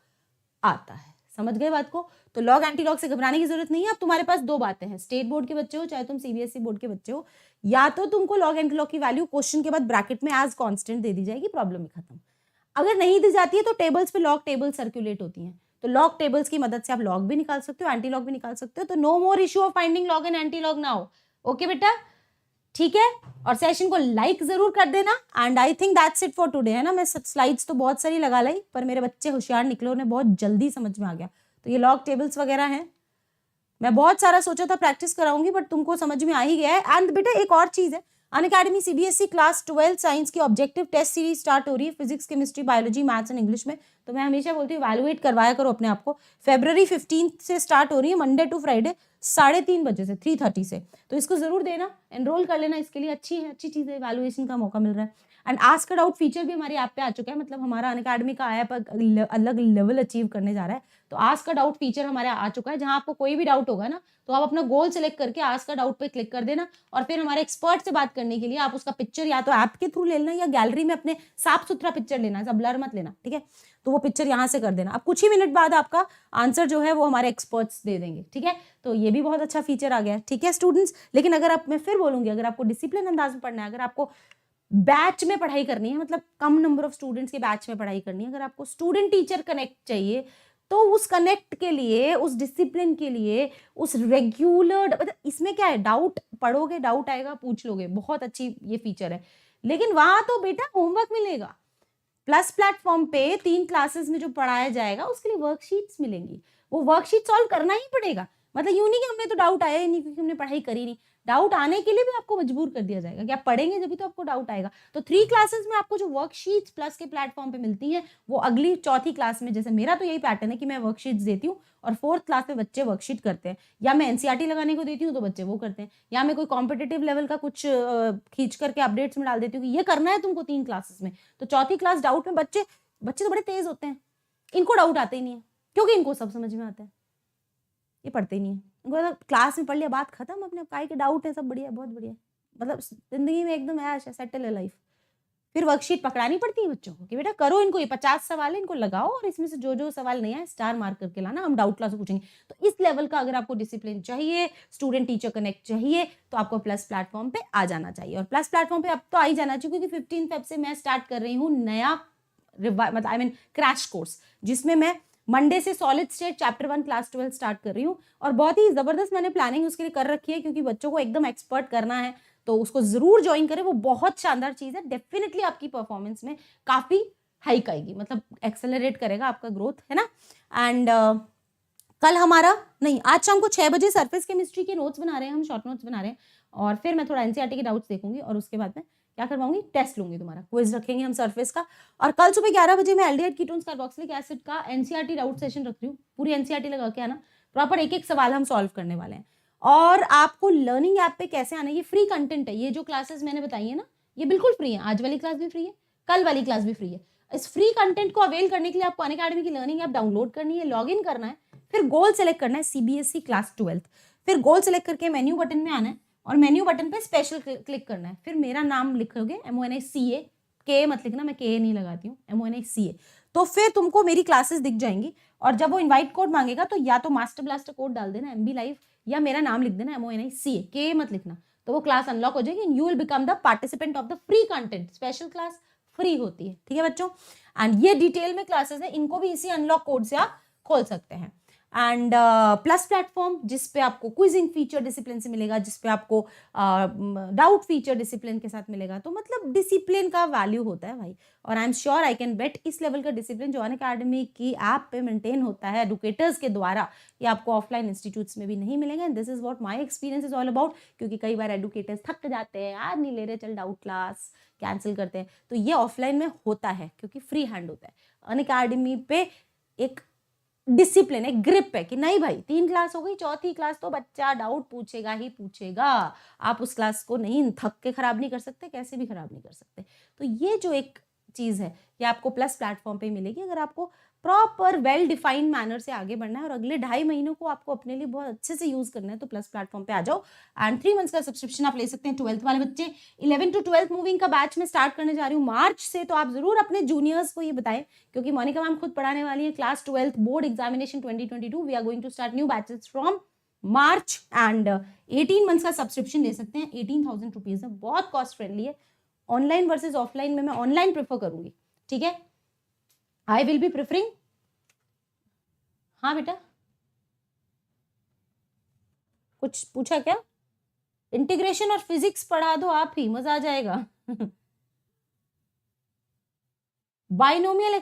आता है। समझ गए बात को? तो लॉग एंटी लॉग से घबराने की जरूरत नहीं है। अब तुम्हारे पास दो बातें हैं, स्टेट बोर्ड के बच्चे हो चाहे तुम सीबीएसई बोर्ड के बच्चे हो, या तो तुमको लॉग एंटी लॉग की वैल्यू क्वेश्चन के बाद ब्रैकेट में एज कांस्टेंट दे दी जाएगी, प्रॉब्लम ही खत्म। अगर नहीं दी जाती है तो टेबल्स पे लॉग टेबल सर्कुलेट होती हैं, तो लॉग टेबल्स की मदद से आप लॉग भी निकाल सकते हो, एंटी लॉग भी निकाल सकते हो। तो no more issue of finding log and antilog now. Okay बेटा, ठीक है। और सेशन को लाइक जरूर कर देना। And I think that's it for today, है ना। मैं स्लाइड्स तो बहुत सारी लगा लाई, पर मेरे बच्चे होशियार निकले, उन्हें बहुत जल्दी समझ में आ गया। तो ये लॉग टेबल्स वगैरह हैं। मैं बहुत सारा सोचा था प्रैक्टिस कराऊंगी, बट तुमको समझ में आ ही गया है। एंड बेटा एक और चीज है, अनअकैडमी सीबीएसई क्लास 12 साइंस की ऑब्जेक्टिव टेस्ट सीरीज स्टार्ट हो रही है, physics, chemistry, biology, maths and English में। तो मैं हमेशा बोलती हूँ वैल्यूएट करवाया करो अपने आप को। February 15 से स्टार्ट हो रही है, मंडे टू फ्राइडे 3:30 बजे से 3:30 से। तो इसको जरूर देना, एनरोल कर लेना, इसके लिए अच्छी है, अच्छी चीज है, वैल्यूएशन का मौका मिल रहा है। एंड आस्क डाउट फीचर भी हमारी ऐप पे आ चुका है, मतलब हमारा अनअकैडमी का ऐप अलग लेवल अचीव करने जा रहा है। तो आस्क का डाउट फीचर हमारे आ चुका है, जहां आपको कोई भी डाउट होगा ना, तो आप अपना गोल सेलेक्ट करके आस्क का डाउट पे क्लिक कर देना, और फिर हमारे एक्सपर्ट से बात करने के लिए आप उसका पिक्चर या तो ऐप के थ्रू ले लेना या गैलरी में अपने साफ सुथरा पिक्चर लेना, ऐसा ब्लर मत लेना, ठीक है। तो वो पिक्चर यहाँ से कर देना। अब कुछ ही मिनट बाद आपका आंसर जो है वो हमारे एक्सपर्ट्स दे देंगे, ठीक है। तो ये भी बहुत अच्छा फीचर आ गया है, ठीक है स्टूडेंट्स। लेकिन अगर आप, मैं फिर बोलूंगी, अगर आपको डिसिप्लिन अंदाज में पढ़ना है, अगर आपको बैच में पढ़ाई करनी है, मतलब कम नंबर ऑफ स्टूडेंट्स के बैच में पढ़ाई करनी है, अगर आपको स्टूडेंट टीचर कनेक्ट चाहिए, तो उस कनेक्ट के लिए, उस डिसिप्लिन के लिए, उस रेगुलर, मतलब इसमें क्या है, डाउट पढ़ोगे, डाउट आएगा, पूछ लोगे, बहुत अच्छी ये फीचर है। लेकिन वहां तो बेटा होमवर्क मिलेगा। प्लस प्लेटफॉर्म पे 3 क्लासेस में जो पढ़ाया जाएगा उसके लिए वर्कशीट्स मिलेंगी, वो वर्कशीट सॉल्व करना ही पड़ेगा। मतलब यूं नहीं कि हमने तो डाउट आया ही नहीं क्योंकि हमने पढ़ाई करी नहीं, डाउट आने के लिए भी आपको मजबूर कर दिया जाएगा कि आप पढ़ेंगे जब भी तो आपको डाउट आएगा। तो 3 क्लासेस में आपको जो वर्कशीट्स प्लस के प्लेटफॉर्म पे मिलती हैं, वो अगली चौथी क्लास में, जैसे मेरा तो यही पैटर्न है कि मैं वर्कशीट्स देती हूँ और 4th क्लास में बच्चे वर्कशीट करते हैं, या मैं एनसीईआरटी लगाने को देती हूँ तो बच्चे वो करते हैं, या मैं कोई कॉम्पिटेटिव लेवल का कुछ खींच करके अपडेट्स में डाल देती हूँ कि ये करना है तुमको 3 क्लासेस में। तो चौथी क्लास डाउट में बच्चे तो बड़े तेज होते हैं, इनको डाउट आते ही नहीं है, क्योंकि इनको सब समझ में आता है, ये पढ़ते ही नहीं है। इनको क्लास में पढ़ लिया, बात खत्म, अपने काय के डाउट है, सब बढ़िया, बहुत बढ़िया, मतलब जिंदगी में एकदम ऐश है, सेटल है लाइफ। फिर वर्कशीट पकड़ानी पड़ती है बच्चों को कि बेटा करो, इनको ये 50 सवाल है, इनको लगाओ, और इसमें से जो जो सवाल नहीं आए स्टार मार्क करके लाना, हम डाउट क्लास पूछेंगे। तो इस लेवल का अगर आपको डिसिप्लिन चाहिए, स्टूडेंट टीचर कनेक्ट चाहिए, तो आपको प्लस प्लेटफॉर्म पे आ जाना चाहिए। और प्लस प्लेटफॉर्म पे अब तो आ ही जाना चाहिए, क्योंकि 15 फेब से मैं स्टार्ट कर रही हूँ नया मतलब आई मीन क्रैश कोर्स, जिसमें मैं मंडे से solid state chapter 1 class 12 start कर रही हूँ। और बहुत ही जबरदस्त मैंने प्लानिंग उसके लिए कर रखी है, क्योंकि बच्चों को एकदम एक्सपर्ट करना है, तो उसको जरूर ज्वाइन करें, वो बहुत शानदार चीज है, डेफिनेटली आपकी परफॉर्मेंस में काफी हाइक आएगी, मतलब एक्सेलरेट करेगा आपका ग्रोथ, है ना। एंड कल हमारा नहीं, आज शाम को 6 बजे सरफेस केमिस्ट्री के नोट्स बना रहे हैं हम, शॉर्ट नोट्स बना रहे हैं, और फिर मैं थोड़ा एनसीईआरटी के डाउट्स देखूंगी, और उसके बाद में क्या करवाऊंगी, टेस्ट लूंगी, तुम्हारा क्विज रखेंगे हम सरफेस का। और कल सुबह 11 बजे मैं एल्डिहाइड कीटोन्स कार्बोक्सिलिक एसिड का एनसीईआरटी डाउट सेशन रख रही हूँ, पूरी एनसीईआरटी लगा के आना, प्रॉपर एक एक सवाल हम सॉल्व करने वाले हैं। और आपको लर्निंग ऐप पे कैसे आना है, ये फ्री कंटेंट है, ये जो क्लासेस मैंने बताई है ना, ये बिल्कुल फ्री है, आज वाली क्लास भी फ्री है, कल वाली क्लास भी फ्री है। इस फ्री कंटेंट को अवेल करने के लिए आपको अनअकैडमी की लर्निंग ऐप डाउनलोड करनी है, लॉग इन करना है, फिर गोल सेलेक्ट करना है सीबीएसई क्लास 12, फिर गोल सेलेक्ट करके मेन्यू बटन में आना है, और मेन्यू बटन पे स्पेशल क्लिक करना है, फिर मेरा नाम लिखोगे MONICA, के मत लिखना, मैं के नहीं लगाती हूँ, MONICA, तो फिर तुमको मेरी क्लासेस दिख जाएंगी। और जब वो इनवाइट कोड मांगेगा तो या तो मास्टर ब्लास्टर कोड डाल देना MB लाइव, या मेरा नाम लिख देना MONICA, के मत लिखना, तो वो क्लास अनलॉक हो जाएगी, you will become the participant of the free content. Special class free होती है, ठीक है बच्चों। एंड ये डिटेल में क्लासेस है, इनको भी इसी अनलॉक कोड से आप खोल सकते हैं। एंड प्लस प्लेटफॉर्म, जिसपे आपको क्विजिंग फीचर डिसिप्लिन से मिलेगा, जिसपे आपको डाउट फीचर डिसिप्लिन के साथ मिलेगा। तो मतलब डिसिप्लिन का वैल्यू होता है भाई, और I am sure I can bet इस लेवल का डिसिप्लिन जो अनअकैडमी की ऐप पे मेंटेन होता है एडुकेटर्स के द्वारा, ये आपको ऑफलाइन इंस्टीट्यूट्स में भी नहीं मिलेंगे। And this is what my experience is all about, क्योंकि कई बार एडुकेटर्स थक जाते हैं, यार नहीं ले रहे, चल डाउट क्लास कैंसिल करते हैं। तो ये ऑफलाइन में होता है क्योंकि फ्री हैंड होता है। अनअकैडमी पे एक डिसिप्लिन, एक ग्रिप है कि नहीं भाई 3 क्लास हो गई, 4थी क्लास तो बच्चा डाउट पूछेगा ही पूछेगा। आप उस क्लास को नहीं थक के खराब नहीं कर सकते, कैसे भी खराब नहीं कर सकते। तो ये जो एक चीज है ये आपको प्लस प्लेटफॉर्म पे मिलेगी, अगर आपको प्रॉपर वेल डिफाइंड मैनर से आगे बढ़ना है और अगले 2.5 महीनों को आपको अपने लिए बहुत अच्छे से यूज करना है, तो प्लस प्लेटफॉर्म पे आ जाओ। एंड 3 मंथ्स का सब्सक्रिप्शन आप ले सकते हैं 12th वाले बच्चे। 11 to 12 मूविंग का बैच में स्टार्ट करने जा रही हूँ मार्च से, तो आप जरूर अपने जूनियर्स को ये बताएं, क्योंकि मोनिका मैम खुद पढ़ाने वाली है class 12th board examination 2022। We are going to start new batches from March. And 18 months का सब्सक्रिप्शन ले सकते हैं, 18,000 रुपीज है, बहुत कॉस्ट फ्रेंडली है। ऑनलाइन वर्सेज ऑफलाइन में मैं ऑनलाइन प्रेफर करूंगी, ठीक है, आई विल बी प्रेफरिंग। हाँ बेटा, कुछ पूछा क्या? इंटीग्रेशन और फिजिक्स पढ़ा दो आप ही, मजा आ जाएगा। बाइनोमियल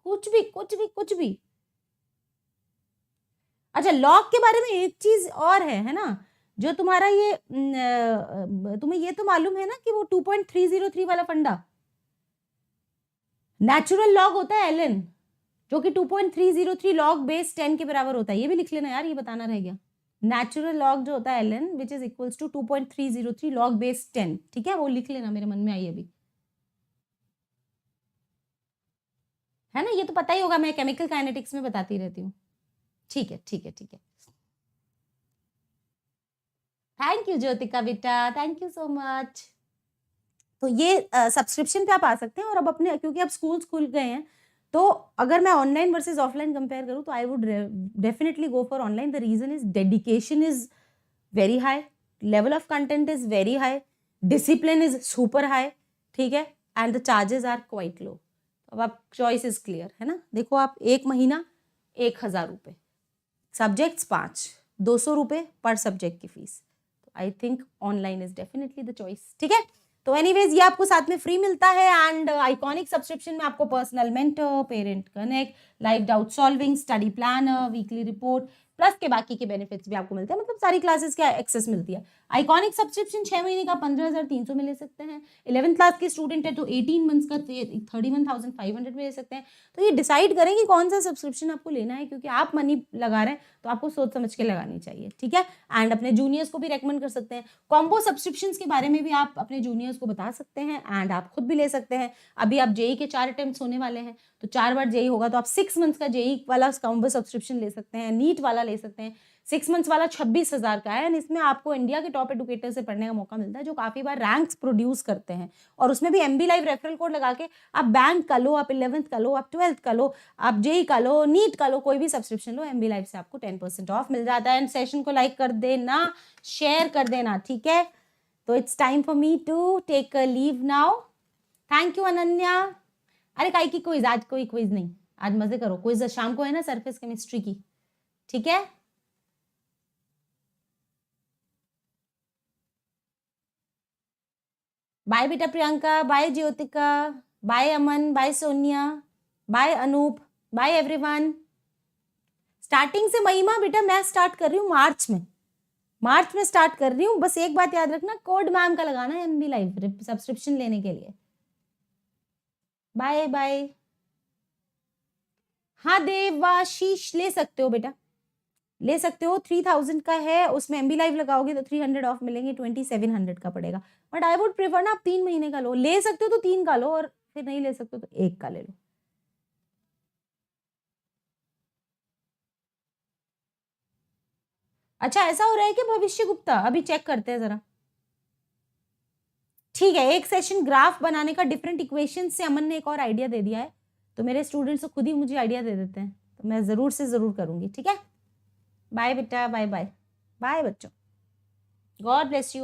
कुछ भी। अच्छा, लॉग के बारे में एक चीज और है ना, जो तुम्हारा ये तुम्हें ये तो मालूम है ना कि वो 2.303 वाला फंडा नेचुरल लॉग होता है ln, जो कि 2.303 लॉग बेस 10 के बराबर होता है। ये भी लिख लेना यार, ये बताना रह गया। नेचुरल लॉग जो होता है ln which is equals to 2.303 log base 10, ठीक है, वो लिख लेना, मेरे मन में आई अभी, है ना, ये तो पता ही होगा, मैं केमिकल काइनेटिक्स में बताती रहती हूँ। ठीक है। थैंक यू ज्योतिका बेटा, थैंक यू सो मच। तो ये सब्सक्रिप्शन पे आप आ सकते हैं, और अब अपने, क्योंकि अब स्कूल खुल गए हैं, तो अगर मैं ऑनलाइन वर्सेस ऑफलाइन कंपेयर करूं तो I would definitely go for online. The reason is dedication is very high, level of content is very high, discipline is super high, ठीक है, and the charges are quite low. अब आप choice is clear, है ना। देखो आप 1 महीना 1,000 रुपये, सब्जेक्ट्स 5, 200 रुपये पर सब्जेक्ट की फीस। तो I think online is definitely the choice, ठीक है। तो एनीवेज ये आपको साथ में फ्री मिलता है। एंड आइकॉनिक सब्सक्रिप्शन में आपको personal mentor, parent connect, live doubt solving, study planner, weekly report, plus के बाकी के बेनिफिट्स भी आपको मिलते हैं, मतलब सारी क्लासेस का एक्सेस मिलती है। आइकॉनिक सब्सक्रिप्शन 6 महीने का 15,300 में ले सकते हैं। 11th क्लास के स्टूडेंट है तो 18 मंथ्स का 31,500 में ले सकते हैं। तो ये डिसाइड करें कि कौन सा सब्सक्रिप्शन आपको लेना है, क्योंकि आप मनी लगा रहे हैं तो आपको सोच समझ के लगानी चाहिए, ठीक है। एंड अपने जूनियर्स को भी रेकमेंड कर सकते हैं। कॉम्बो सब्सक्रिप्शन के बारे में भी आप अपने जूनियर्स को बता सकते हैं, एंड आप खुद भी ले सकते हैं। अभी आप जेई के 4 अटेम्प्ट होने वाले हैं, तो 4 बार जेई होगा, तो आप 6 मंथ्स का जेई वाला कॉम्बो सब्सक्रिप्शन ले सकते हैं, नीट वाला ले सकते हैं। 6 मंथ्स वाला 26,000 का है, एंड इसमें आपको इंडिया के टॉप एडुकेटर से पढ़ने का मौका मिलता है, जो काफी बार रैंक्स प्रोड्यूस करते हैं, और उसमें भी MB लाइव रेफरल कोड लगा के आप बैंक का लो, आप 11th का लो, आप 12th का लो, आप जेई का लो, नीट का लो, कोई भी सब्सक्रिप्शन लो, MB लाइव से आपको 10% ऑफ मिल जाता है। एंड सेशन को लाइक कर देना, शेयर कर देना, ठीक है। तो it's time for me to take a leave now. Thank you Ananya. अरे काई की क्विज, आज कोई क्विज नहीं, आज मजे करो। क्विज शाम को है ना, सरफेस केमिस्ट्री की, ठीक है। बाय बेटा Priyanka, bye Jyotika, bye Aman, bye Sonia, bye Anoop, bye everyone. Starting से महिमा बेटा मैं स्टार्ट कर रही हूँ मार्च में स्टार्ट कर रही हूँ। बस एक बात याद रखना, कोड मैम का लगाना है MB लाइव सब्सक्रिप्शन लेने के लिए। Bye bye. हाँ देवाशीष, ले सकते हो बेटा, ले सकते हो। 3,000 का है, उसमें MB लाइव लगाओगे तो 300 ऑफ मिलेंगे, 2,700 का पड़ेगा। बट आई वुड प्रेफर ना आप 3 महीने का लो, ले सकते हो तो 3 का लो, और फिर नहीं ले सकते हो तो 1 का ले लो। अच्छा ऐसा हो रहा है कि भविष्य गुप्ता, अभी चेक करते हैं जरा। ठीक है, एक सेशन ग्राफ बनाने का डिफरेंट इक्वेशन से अमन ने एक और आइडिया दे दिया है, तो मेरे स्टूडेंट्स तो खुद ही मुझे आइडिया दे देते हैं, तो मैं जरूर से जरूर करूंगी, ठीक है। बाय बेटा, बाय बाय, बाय बच्चों, गॉड ब्लेस यू।